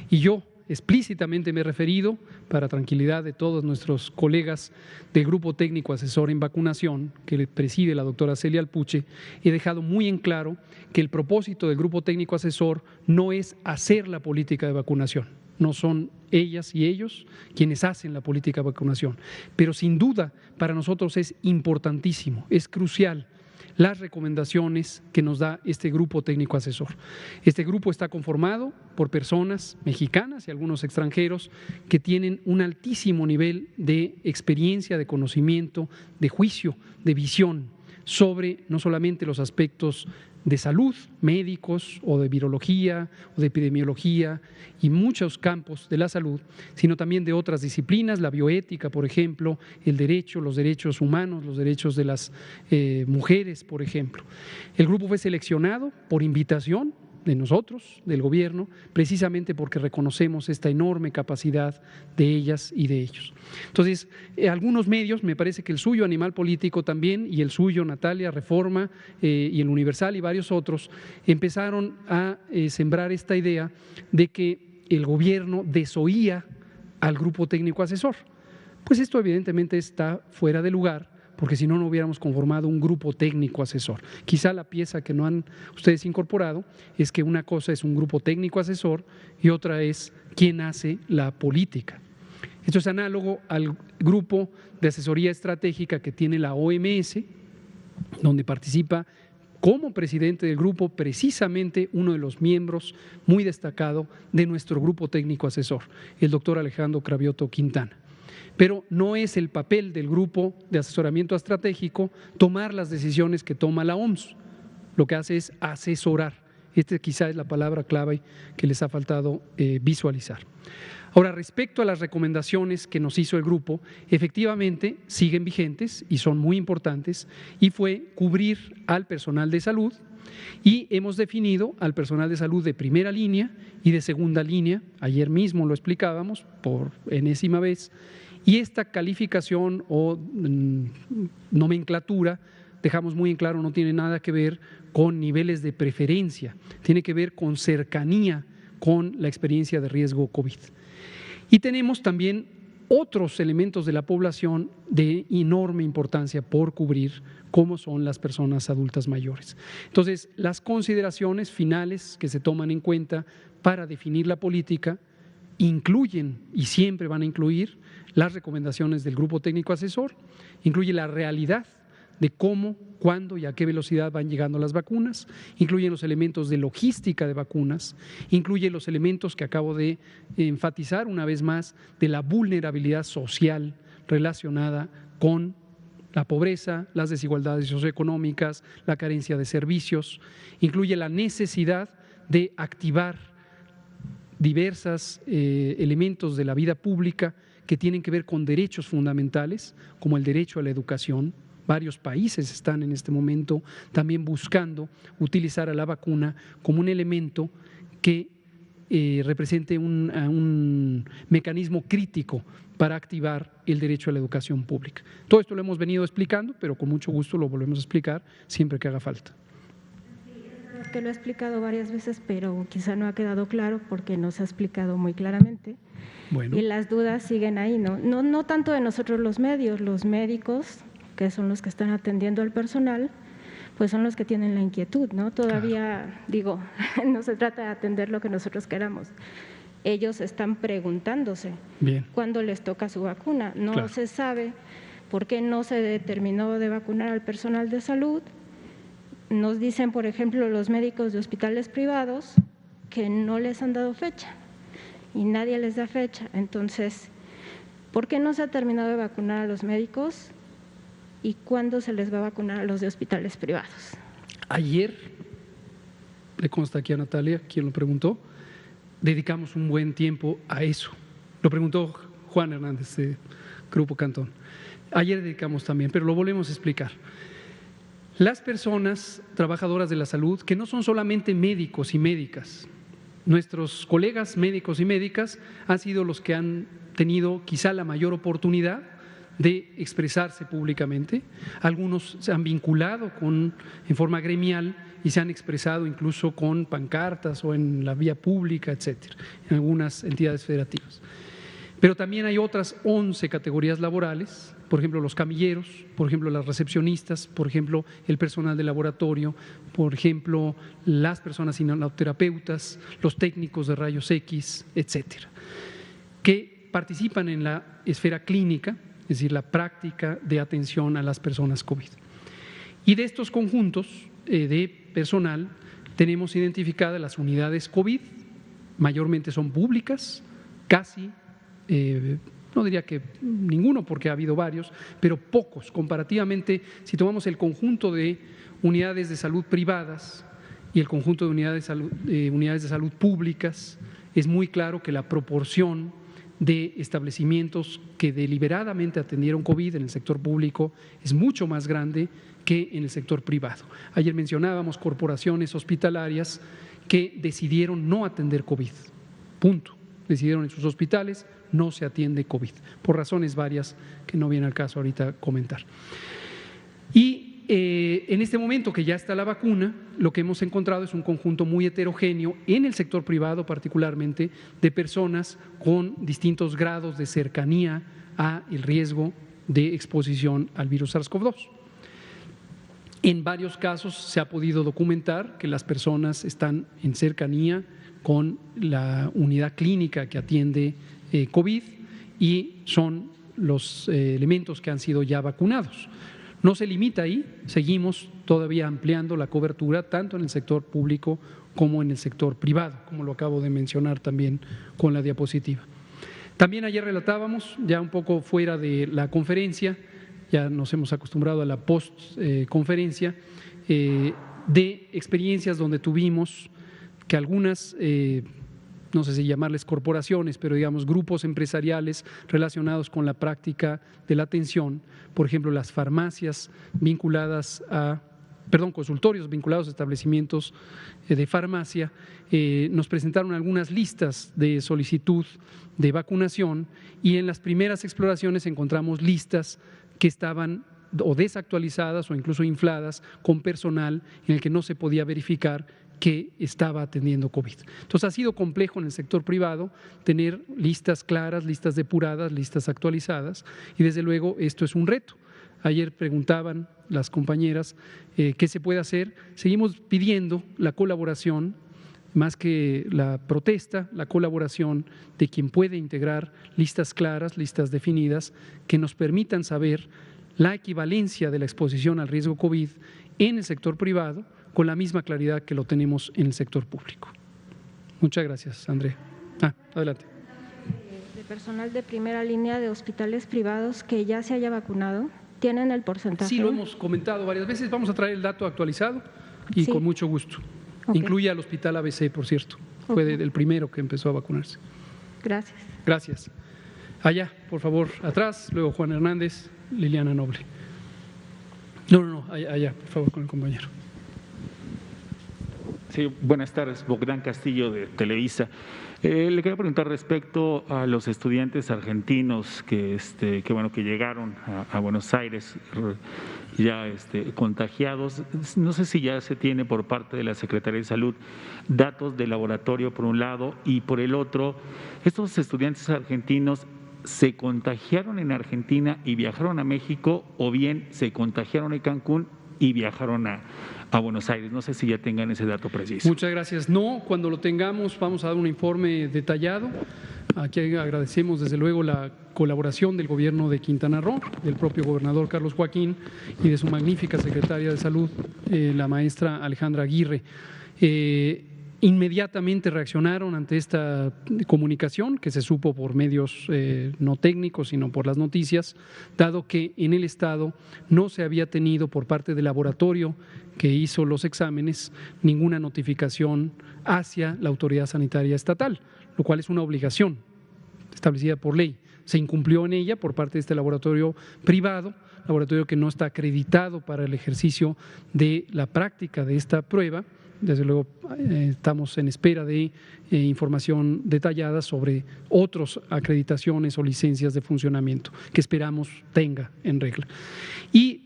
Y yo explícitamente me he referido, para tranquilidad de todos nuestros colegas del Grupo Técnico Asesor en Vacunación, que preside la doctora Celia Alpuche, he dejado muy en claro que el propósito del Grupo Técnico Asesor no es hacer la política de vacunación. No son ellas y ellos quienes hacen la política de vacunación, pero sin duda para nosotros es importantísimo, es crucial las recomendaciones que nos da este grupo técnico asesor. Este grupo está conformado por personas mexicanas y algunos extranjeros que tienen un altísimo nivel de experiencia, de conocimiento, de juicio, de visión sobre no solamente los aspectos de salud, médicos o de virología o de epidemiología y muchos campos de la salud, sino también de otras disciplinas, la bioética, por ejemplo, el derecho, los derechos humanos, los derechos de las mujeres, por ejemplo. El grupo fue seleccionado por invitación de nosotros, del gobierno, precisamente porque reconocemos esta enorme capacidad de ellas y de ellos. Entonces, algunos medios, me parece que el suyo, Animal Político también, y el suyo, Natalia, Reforma, y el Universal y varios otros, empezaron a sembrar esta idea de que el gobierno desoía al grupo técnico asesor. Pues esto evidentemente está fuera de lugar, porque si no, no hubiéramos conformado un grupo técnico asesor. Quizá la pieza que no han ustedes incorporado es que una cosa es un grupo técnico asesor y otra es quién hace la política. Esto es análogo al grupo de asesoría estratégica que tiene la OMS, donde participa como presidente del grupo precisamente uno de los miembros muy destacado de nuestro grupo técnico asesor, el doctor Alejandro Cravioto Quintana. Pero no es el papel del grupo de asesoramiento estratégico tomar las decisiones que toma la OMS. Lo que hace es asesorar. Esta quizá es la palabra clave que les ha faltado visualizar. Ahora, respecto a las recomendaciones que nos hizo el grupo, efectivamente siguen vigentes y son muy importantes y fue cubrir al personal de salud y hemos definido al personal de salud de primera línea y de segunda línea. Ayer mismo lo explicábamos por enésima vez. Y esta calificación o nomenclatura, dejamos muy en claro, no tiene nada que ver con niveles de preferencia, tiene que ver con cercanía con la experiencia de riesgo COVID. Y tenemos también otros elementos de la población de enorme importancia por cubrir, como son las personas adultas mayores. Entonces, las consideraciones finales que se toman en cuenta para definir la política incluyen y siempre van a incluir las recomendaciones del grupo técnico asesor, incluye la realidad de cómo, cuándo y a qué velocidad van llegando las vacunas, incluyen los elementos de logística de vacunas, incluye los elementos que acabo de enfatizar una vez más de la vulnerabilidad social relacionada con la pobreza, las desigualdades socioeconómicas, la carencia de servicios, incluye la necesidad de activar diversos elementos de la vida pública que tienen que ver con derechos fundamentales, como el derecho a la educación. Varios países están en este momento también buscando utilizar a la vacuna como un elemento que represente un mecanismo crítico para activar el derecho a la educación pública. Todo esto lo hemos venido explicando, pero con mucho gusto lo volvemos a explicar siempre que haga falta. Sí, que lo he explicado varias veces, pero quizá no ha quedado claro porque no se ha explicado muy claramente. Bueno. Y las dudas siguen ahí, no tanto de nosotros los médicos, que son los que están atendiendo al personal, pues son los que tienen la inquietud, ¿no? Todavía, digo, no se trata de atender lo que nosotros queramos. Ellos están preguntándose cuándo les toca su vacuna. No se sabe por qué no se determinó de vacunar al personal de salud. Nos dicen, por ejemplo, los médicos de hospitales privados que no les han dado fecha y nadie les da fecha. Entonces, ¿por qué no se ha terminado de vacunar a los médicos? ¿Y cuándo se les va a vacunar a los de hospitales privados? Ayer, le consta aquí a Natalia, quien lo preguntó, dedicamos un buen tiempo a eso. Lo preguntó Juan Hernández de Grupo Cantón. Ayer dedicamos también, pero lo volvemos a explicar. Las personas trabajadoras de la salud, que no son solamente médicos y médicas, nuestros colegas médicos y médicas han sido los que han tenido quizá la mayor oportunidad de expresarse públicamente. Algunos se han vinculado en forma gremial y se han expresado incluso con pancartas o en la vía pública, etcétera, en algunas entidades federativas. Pero también hay otras 11 categorías laborales, por ejemplo los camilleros, por ejemplo las recepcionistas, por ejemplo el personal de laboratorio, por ejemplo las personas inhaloterapeutas, los técnicos de rayos X, etcétera, que participan en la esfera clínica, es decir, la práctica de atención a las personas COVID. Y de estos conjuntos de personal tenemos identificadas las unidades COVID, mayormente son públicas, casi, no diría que ninguno porque ha habido varios, pero pocos comparativamente. Si tomamos el conjunto de unidades de salud privadas y el conjunto de unidades de salud públicas, es muy claro que la proporción de establecimientos que deliberadamente atendieron COVID en el sector público es mucho más grande que en el sector privado. Ayer mencionábamos corporaciones hospitalarias que decidieron no atender COVID, punto. Decidieron en sus hospitales no se atiende COVID, por razones varias que no viene al caso ahorita comentar. Y en este momento que ya está la vacuna, lo que hemos encontrado es un conjunto muy heterogéneo en el sector privado particularmente de personas con distintos grados de cercanía a el riesgo de exposición al virus SARS-CoV-2. En varios casos se ha podido documentar que las personas están en cercanía con la unidad clínica que atiende COVID y son los elementos que han sido ya vacunados. No se limita ahí, seguimos todavía ampliando la cobertura tanto en el sector público como en el sector privado, como lo acabo de mencionar también con la diapositiva. También ayer relatábamos, ya un poco fuera de la conferencia, ya nos hemos acostumbrado a la post-conferencia, de experiencias donde tuvimos que algunas, no sé si llamarles corporaciones, pero digamos grupos empresariales relacionados con la práctica de la atención, por ejemplo las farmacias vinculadas a, consultorios vinculados a establecimientos de farmacia, nos presentaron algunas listas de solicitud de vacunación y en las primeras exploraciones encontramos listas que estaban o desactualizadas o incluso infladas con personal en el que no se podía verificar que estaba atendiendo COVID. Entonces ha sido complejo en el sector privado tener listas claras, listas depuradas, listas actualizadas y desde luego esto es un reto. Ayer preguntaban las compañeras qué se puede hacer. Seguimos pidiendo la colaboración, más que la protesta, la colaboración de quien puede integrar listas claras, listas definidas, que nos permitan saber la equivalencia de la exposición al riesgo COVID en el sector privado con la misma claridad que lo tenemos en el sector público. Muchas gracias, Andrea. Adelante. De personal de primera línea de hospitales privados que ya se haya vacunado, ¿tienen el porcentaje? Sí, lo hemos comentado varias veces. Vamos a traer el dato actualizado y sí, con mucho gusto. Okay. Incluye al Hospital ABC, por cierto. fue el primero que empezó a vacunarse. Gracias. Gracias. Allá, por favor, atrás, luego Juan Hernández, Liliana Noble. No, allá, por favor, con el compañero. Sí, buenas tardes, Bogdán Castillo de Televisa. Le quería preguntar respecto a los estudiantes argentinos que llegaron a Buenos Aires ya contagiados. No sé si ya se tiene por parte de la Secretaría de Salud datos de laboratorio por un lado y por el otro, estos estudiantes argentinos ¿se contagiaron en Argentina y viajaron a México o bien se contagiaron en Cancún y viajaron a Buenos Aires? No sé si ya tengan ese dato preciso. Muchas gracias. No, cuando lo tengamos vamos a dar un informe detallado. Aquí agradecemos desde luego la colaboración del gobierno de Quintana Roo, del propio gobernador Carlos Joaquín y de su magnífica secretaria de Salud, la maestra Alejandra Aguirre. Inmediatamente reaccionaron ante esta comunicación que se supo por medios no técnicos, sino por las noticias, dado que en el Estado no se había tenido por parte del laboratorio que hizo los exámenes ninguna notificación hacia la autoridad sanitaria estatal, lo cual es una obligación establecida por ley. Se incumplió en ella por parte de este laboratorio privado, laboratorio que no está acreditado para el ejercicio de la práctica de esta prueba. Desde luego estamos en espera de información detallada sobre otras acreditaciones o licencias de funcionamiento que esperamos tenga en regla. Y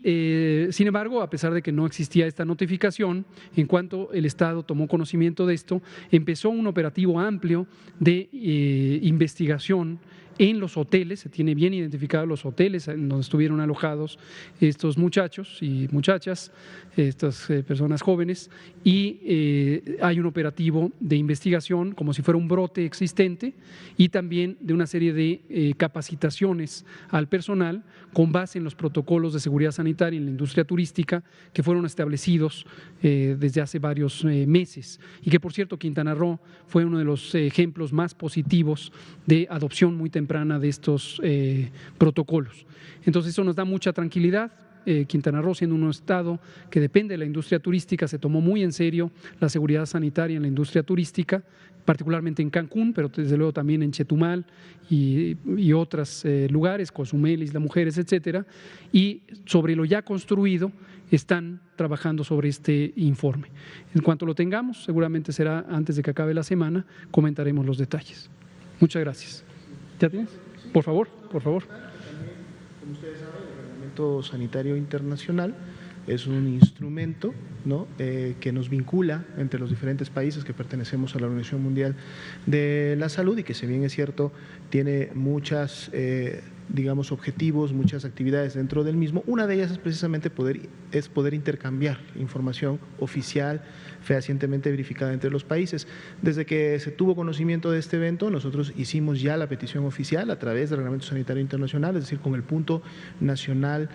sin embargo, a pesar de que no existía esta notificación, en cuanto el Estado tomó conocimiento de esto, empezó un operativo amplio de investigación en los hoteles. Se tiene bien identificados los hoteles en donde estuvieron alojados estos muchachos y muchachas, estas personas jóvenes, y hay un operativo de investigación como si fuera un brote existente y también de una serie de capacitaciones al personal con base en los protocolos de seguridad sanitaria en la industria turística que fueron establecidos desde hace varios meses y que, por cierto, Quintana Roo fue uno de los ejemplos más positivos de adopción muy temprana de estos protocolos. Entonces eso nos da mucha tranquilidad. Quintana Roo, siendo un estado que depende de la industria turística, se tomó muy en serio la seguridad sanitaria en la industria turística, particularmente en Cancún, pero desde luego también en Chetumal y otros lugares, Cozumel, Isla Mujeres, etcétera, y sobre lo ya construido están trabajando sobre este informe. En cuanto lo tengamos, seguramente será antes de que acabe la semana, comentaremos los detalles. Muchas gracias. ¿Ya tienes? Por favor, por favor. También, como ustedes saben, el Reglamento Sanitario Internacional es un instrumento, ¿no?, que nos vincula entre los diferentes países que pertenecemos a la Organización Mundial de la Salud y que, si bien es cierto, tiene muchas objetivos, muchas actividades dentro del mismo. Una de ellas es precisamente poder intercambiar información oficial, fehacientemente verificada entre los países. Desde que se tuvo conocimiento de este evento, nosotros hicimos ya la petición oficial a través del Reglamento Sanitario Internacional, es decir, con el punto nacional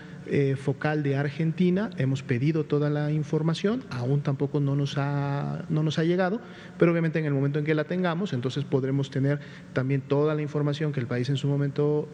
focal de Argentina. Hemos pedido toda la información, aún tampoco no nos ha llegado, pero obviamente en el momento en que la tengamos, entonces podremos tener también toda la información que el país en su momento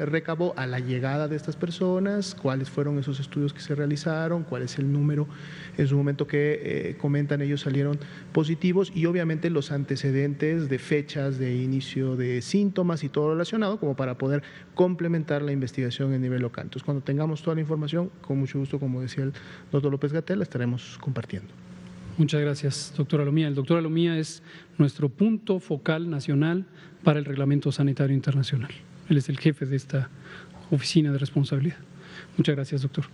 recabó a la llegada de estas personas, cuáles fueron esos estudios que se realizaron, cuál es el número en su momento que comentan ellos salieron positivos, y obviamente los antecedentes de fechas de inicio de síntomas y todo lo relacionado, como para poder complementar la investigación en nivel local. Entonces, cuando tengamos toda la información, con mucho gusto, como decía el doctor López-Gatell, la estaremos compartiendo. Muchas gracias, doctora Lomía. El doctor Lomía es nuestro punto focal nacional para el Reglamento Sanitario Internacional. Él es el jefe de esta oficina de responsabilidad. Muchas gracias, doctor.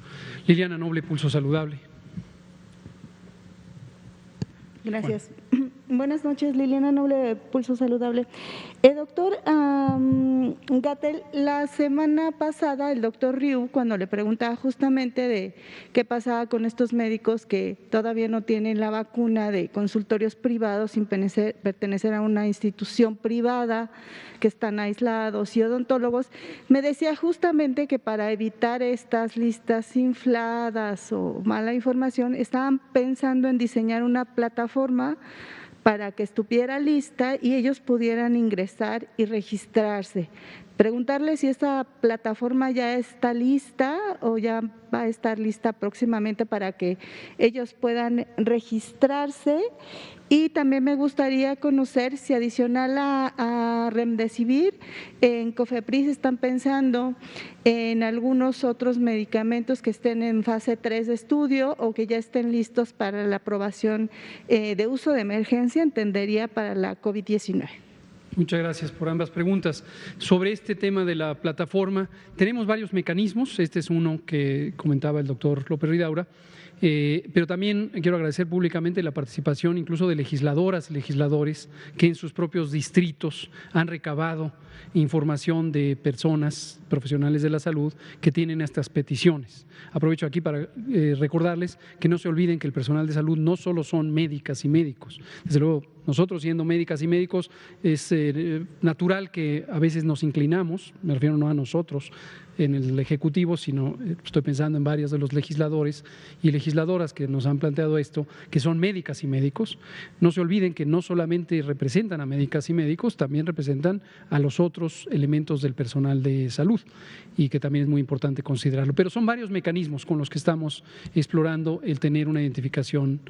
Liliana Noble, Pulso Saludable. Gracias. Buenas noches, Liliana Noble de Pulso Saludable. Doctor Gatell, la semana pasada el doctor Riu, cuando le preguntaba justamente de qué pasaba con estos médicos que todavía no tienen la vacuna, de consultorios privados sin pertenecer a una institución privada, que están aislados, y odontólogos, me decía justamente que para evitar estas listas infladas o mala información, estaban pensando en diseñar una plataforma para que estuviera lista y ellos pudieran ingresar y registrarse. preguntarle si esta plataforma ya está lista o ya va a estar lista próximamente para que ellos puedan registrarse. Y también me gustaría conocer si adicional a Remdesivir, en COFEPRIS están pensando en algunos otros medicamentos que estén en fase 3 de estudio o que ya estén listos para la aprobación de uso de emergencia, entendería, para la COVID-19. Muchas gracias por ambas preguntas. Sobre este tema de la plataforma, tenemos varios mecanismos. Este es uno que comentaba el doctor López Ridaura. Pero también quiero agradecer públicamente la participación incluso de legisladoras y legisladores que en sus propios distritos han recabado información de personas profesionales de la salud que tienen estas peticiones. Aprovecho aquí para recordarles que no se olviden que el personal de salud no solo son médicas y médicos. Desde luego, nosotros siendo médicas y médicos es natural que a veces nos inclinamos, me refiero no a nosotros en el Ejecutivo, sino estoy pensando en varios de los legisladores y legisladoras que nos han planteado esto, que son médicas y médicos. No se olviden que no solamente representan a médicas y médicos, también representan a los otros elementos del personal de salud y que también es muy importante considerarlo. Pero son varios mecanismos con los que estamos explorando el tener una identificación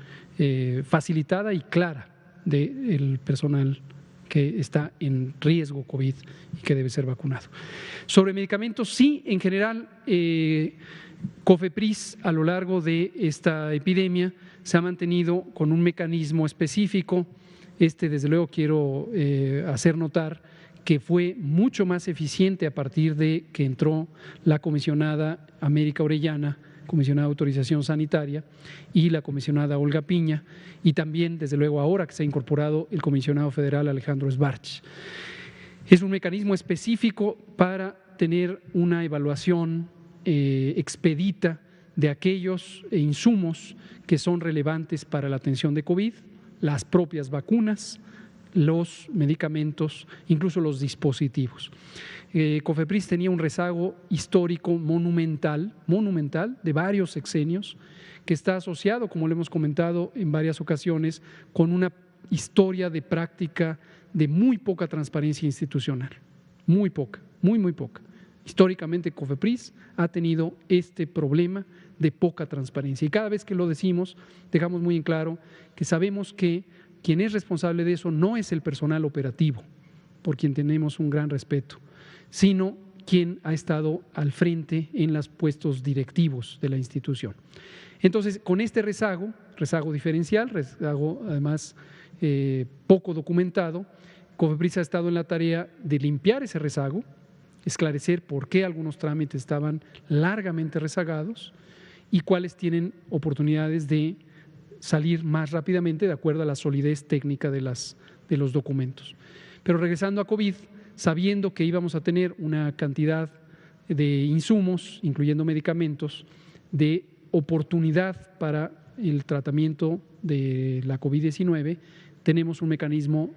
facilitada y clara del personal que está en riesgo COVID y que debe ser vacunado. Sobre medicamentos, sí, en general, COFEPRIS a lo largo de esta epidemia se ha mantenido con un mecanismo específico. Desde luego, quiero hacer notar que fue mucho más eficiente a partir de que entró la comisionada América Orellana, comisionada de autorización sanitaria, y la comisionada Olga Piña, y también, desde luego, ahora que se ha incorporado el comisionado federal Alejandro Sbarch. Es un mecanismo específico para tener una evaluación expedita de aquellos insumos que son relevantes para la atención de COVID, las propias vacunas, los medicamentos, incluso los dispositivos. COFEPRIS tenía un rezago histórico monumental de varios sexenios, que está asociado, como lo hemos comentado en varias ocasiones, con una historia de práctica de muy poca transparencia institucional, muy poca, muy poca. Históricamente COFEPRIS ha tenido este problema de poca transparencia y cada vez que lo decimos dejamos muy en claro que sabemos que quien es responsable de eso no es el personal operativo, por quien tenemos un gran respeto, sino quien ha estado al frente en los puestos directivos de la institución. Entonces, con este rezago diferencial, rezago además poco documentado, COFEPRIS ha estado en la tarea de limpiar ese rezago, esclarecer por qué algunos trámites estaban largamente rezagados y cuáles tienen oportunidades de salir más rápidamente de acuerdo a la solidez técnica de los documentos. Pero regresando a COVID, sabiendo que íbamos a tener una cantidad de insumos, incluyendo medicamentos, de oportunidad para el tratamiento de la COVID-19, tenemos un mecanismo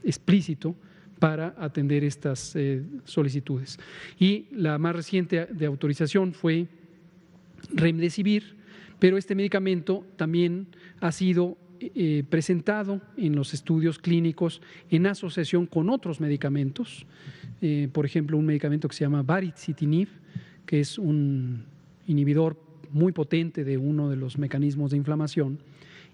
explícito para atender estas solicitudes. Y la más reciente de autorización fue Remdesivir, pero este medicamento también ha sido presentado en los estudios clínicos en asociación con otros medicamentos, por ejemplo, un medicamento que se llama Baricitinib, que es un inhibidor muy potente de uno de los mecanismos de inflamación,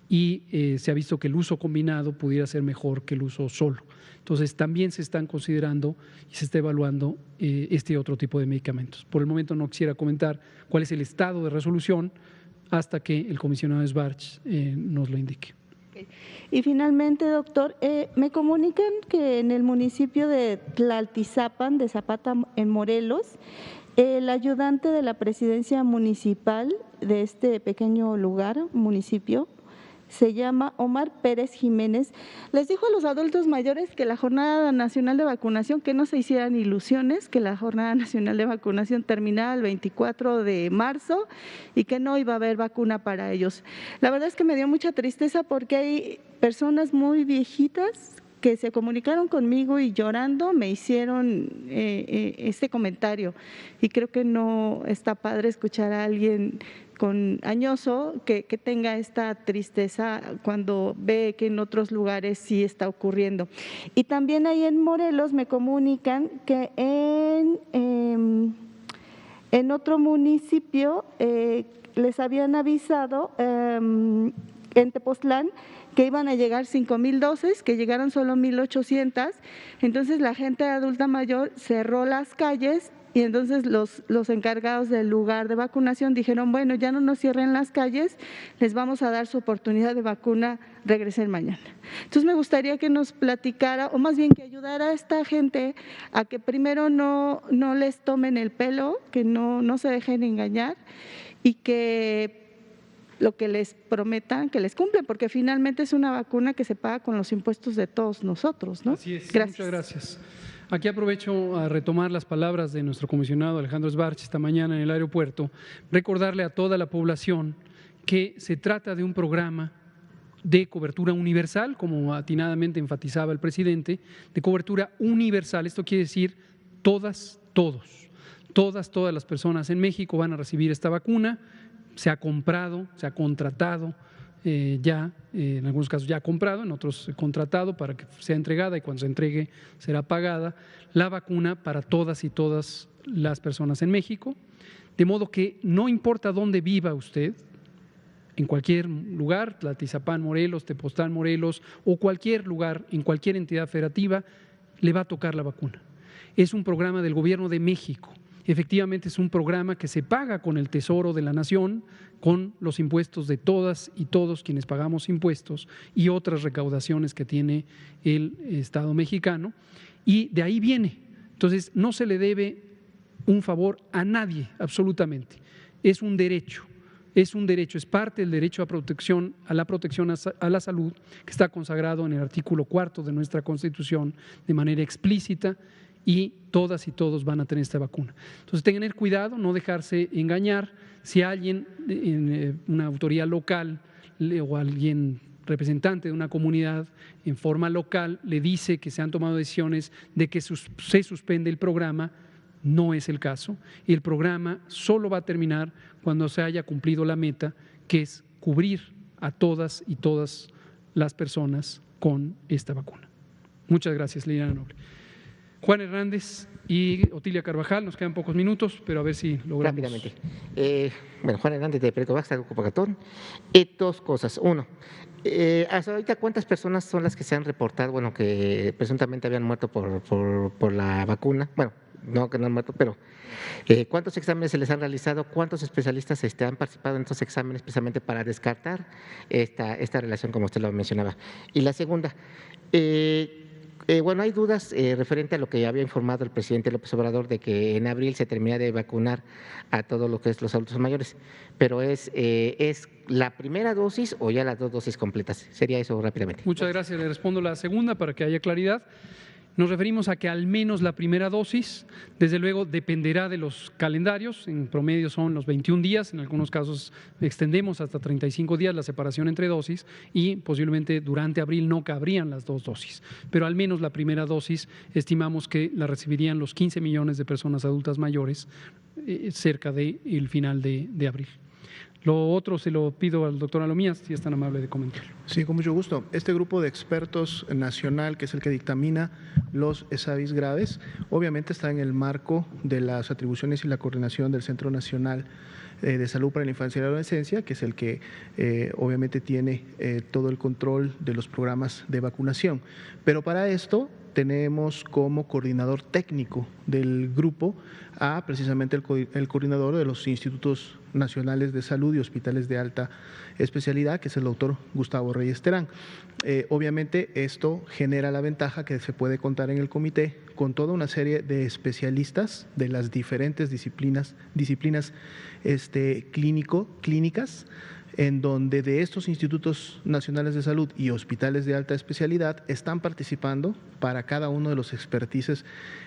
y se ha visto que el uso combinado pudiera ser mejor que el uso solo. Entonces, también se están considerando y se está evaluando este otro tipo de medicamentos. Por el momento no quisiera comentar cuál es el estado de resolución hasta que el comisionado Sbarch nos lo indique. Y finalmente, doctor, me comunican que en el municipio de Tlaltizapan, de Zapata, en Morelos, el ayudante de la presidencia municipal de este pequeño lugar, municipio, se llama Omar Pérez Jiménez, les dijo a los adultos mayores que la Jornada Nacional de Vacunación, que no se hicieran ilusiones, que la Jornada Nacional de Vacunación terminaba el 24 de marzo y que no iba a haber vacuna para ellos. La verdad es que me dio mucha tristeza porque hay personas muy viejitas que se comunicaron conmigo y llorando me hicieron este comentario y creo que no está padre escuchar a alguien con añoso que tenga esta tristeza cuando ve que en otros lugares sí está ocurriendo. Y también ahí en Morelos me comunican que en otro municipio les habían avisado en Tepoztlán que iban a llegar 5,000 dosis, que llegaron solo 1,800, entonces la gente adulta mayor cerró las calles y entonces los encargados del lugar de vacunación dijeron, bueno, ya no nos cierren las calles, les vamos a dar su oportunidad de vacuna, regresen mañana. Entonces me gustaría que nos platicara, o más bien que ayudara a esta gente a que primero no les tomen el pelo, que no se dejen engañar y que lo que les prometan, que les cumplen, porque finalmente es una vacuna que se paga con los impuestos de todos nosotros, ¿no? Así es, gracias. Muchas gracias. Aquí aprovecho a retomar las palabras de nuestro comisionado Alejandro Sbarch esta mañana en el aeropuerto, recordarle a toda la población que se trata de un programa de cobertura universal, como atinadamente enfatizaba el presidente, de cobertura universal. Esto quiere decir todas las personas en México van a recibir esta vacuna. Se ha comprado, se ha contratado ya, en algunos casos ya comprado, en otros contratado para que sea entregada y cuando se entregue será pagada la vacuna para todas y todas las personas en México, de modo que no importa dónde viva usted, en cualquier lugar, Tlaltizapán, Morelos, Tepoztlán, Morelos o cualquier lugar, en cualquier entidad federativa, le va a tocar la vacuna. Es un programa del Gobierno de México. Efectivamente es un programa que se paga con el Tesoro de la Nación, con los impuestos de todas y todos quienes pagamos impuestos y otras recaudaciones que tiene el Estado mexicano, y de ahí viene. Entonces, no se le debe un favor a nadie, absolutamente. Es un derecho, es parte del derecho a la protección a la salud que está consagrado en el artículo 4 de nuestra Constitución de manera explícita, y todas y todos van a tener esta vacuna. Entonces, tener cuidado, no dejarse engañar. Si alguien, una autoridad local o alguien representante de una comunidad en forma local le dice que se han tomado decisiones de que se suspende el programa, no es el caso. Y el programa solo va a terminar cuando se haya cumplido la meta, que es cubrir a todas y todas las personas con esta vacuna. Muchas gracias, Liliana Noble. Juan Hernández y Otilia Carvajal, nos quedan pocos minutos, pero a ver si logramos. Rápidamente. Juan Hernández de Perico Baxter, Grupo Pacatón. Dos cosas. Uno, hasta ahorita, ¿cuántas personas son las que se han reportado, que presuntamente habían muerto por la vacuna? Bueno, no que no han muerto, pero ¿cuántos exámenes se les han realizado? ¿Cuántos especialistas han participado en estos exámenes precisamente para descartar esta relación, como usted lo mencionaba? Y la segunda, hay dudas referente a lo que había informado el presidente López Obrador de que en abril se termina de vacunar a todo lo que es los adultos mayores, pero ¿es la primera dosis o ya las dos dosis completas? Sería eso rápidamente. Muchas gracias. Le respondo la segunda para que haya claridad. Nos referimos a que al menos la primera dosis, desde luego dependerá de los calendarios, en promedio son los 21 días, en algunos casos extendemos hasta 35 días la separación entre dosis y posiblemente durante abril no cabrían las dos dosis, pero al menos la primera dosis estimamos que la recibirían los 15 millones de personas adultas mayores cerca del final de abril. Lo otro se lo pido al doctor Alomías, si es tan amable de comentarlo. Sí, con mucho gusto. Este grupo de expertos nacional, que es el que dictamina los ESAVIS graves, obviamente está en el marco de las atribuciones y la coordinación del Centro Nacional de Salud para la Infancia y la Adolescencia, que es el que obviamente tiene todo el control de los programas de vacunación. Pero para esto tenemos como coordinador técnico del grupo a precisamente el coordinador de los Institutos Nacionales de Salud y Hospitales de Alta Especialidad, que es el doctor Gustavo Reyes Terán. Obviamente esto genera la ventaja que se puede contar en el comité con toda una serie de especialistas de las diferentes disciplinas clínicas, en donde de estos institutos nacionales de salud y hospitales de alta especialidad están participando para cada uno de los expertices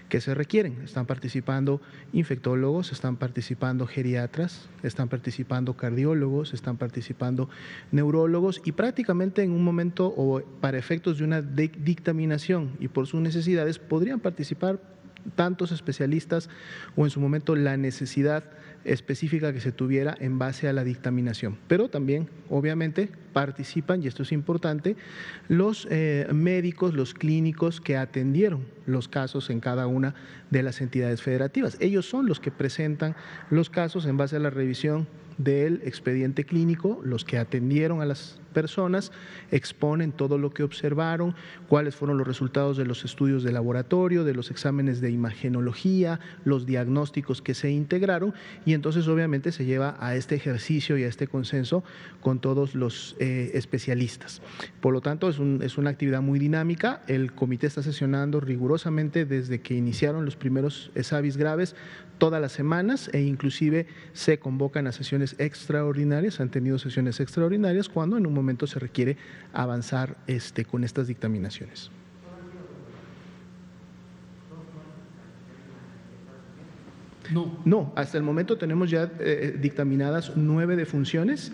que se requieren. Están participando infectólogos, están participando geriatras, están participando cardiólogos, están participando neurólogos y prácticamente en un momento o para efectos de una dictaminación y por sus necesidades podrían participar tantos especialistas o en su momento la necesidad específica que se tuviera en base a la dictaminación. Pero también, obviamente, participan, y esto es importante, los médicos, los clínicos que atendieron los casos en cada una de las entidades federativas. Ellos son los que presentan los casos en base a la revisión del expediente clínico, los que atendieron a las personas exponen todo lo que observaron, cuáles fueron los resultados de los estudios de laboratorio, de los exámenes de imagenología, los diagnósticos que se integraron, y entonces obviamente se lleva a este ejercicio y a este consenso con todos los especialistas. Por lo tanto, es una actividad muy dinámica. El comité está sesionando rigurosamente desde que iniciaron los primeros ESAVIS graves todas las semanas, e inclusive se convocan a sesiones extraordinarias, han tenido sesiones extraordinarias cuando en un momento se requiere avanzar con estas dictaminaciones. No, hasta el momento tenemos ya dictaminadas 9 defunciones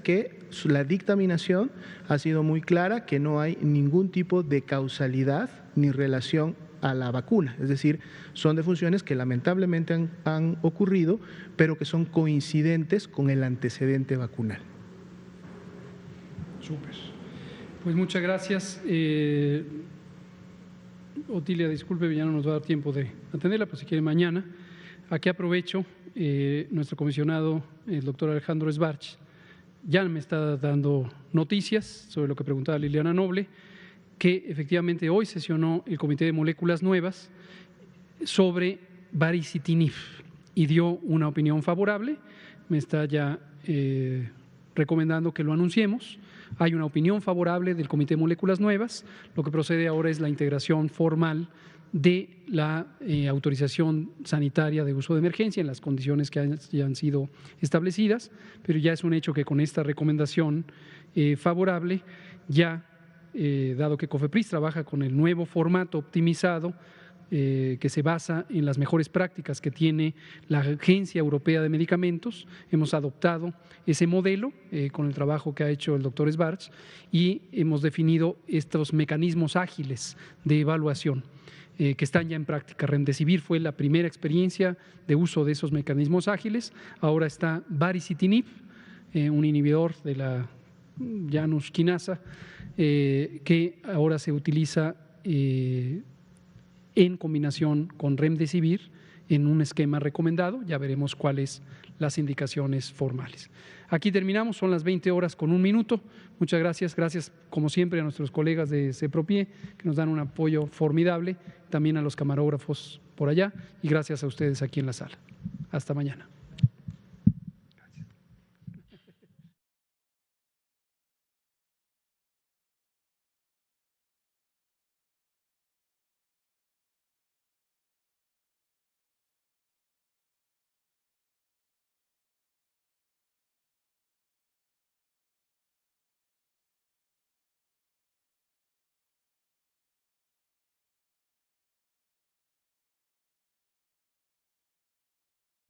que la dictaminación ha sido muy clara, que no hay ningún tipo de causalidad ni relación a la vacuna, es decir, son defunciones que lamentablemente han ocurrido, pero que son coincidentes con el antecedente vacunal. Súper. Pues muchas gracias. Otilia, disculpe, ya no nos va a dar tiempo de atenderla, pero si quiere mañana. Aquí aprovecho, nuestro comisionado, el doctor Alejandro Sbarch, ya me está dando noticias sobre lo que preguntaba Liliana Noble, que efectivamente hoy sesionó el Comité de Moléculas Nuevas sobre baricitinib y dio una opinión favorable. Me está ya recomendando que lo anunciemos. Hay una opinión favorable del Comité de Moléculas Nuevas. Lo que procede ahora es la integración formal de la autorización sanitaria de uso de emergencia en las condiciones que ya han sido establecidas, pero ya es un hecho que con esta recomendación favorable ya dado que COFEPRIS trabaja con el nuevo formato optimizado que se basa en las mejores prácticas que tiene la Agencia Europea de Medicamentos, hemos adoptado ese modelo con el trabajo que ha hecho el doctor Sbarch y hemos definido estos mecanismos ágiles de evaluación que están ya en práctica. Remdesivir fue la primera experiencia de uso de esos mecanismos ágiles, ahora está baricitinib, un inhibidor de la Janus quinasa, que ahora se utiliza en combinación con Remdesivir en un esquema recomendado. Ya veremos cuáles las indicaciones formales. Aquí terminamos, son las 20 horas con 1 minuto. Muchas gracias. Gracias, como siempre, a nuestros colegas de CEPROPIE, que nos dan un apoyo formidable, también a los camarógrafos por allá, y gracias a ustedes aquí en la sala. Hasta mañana.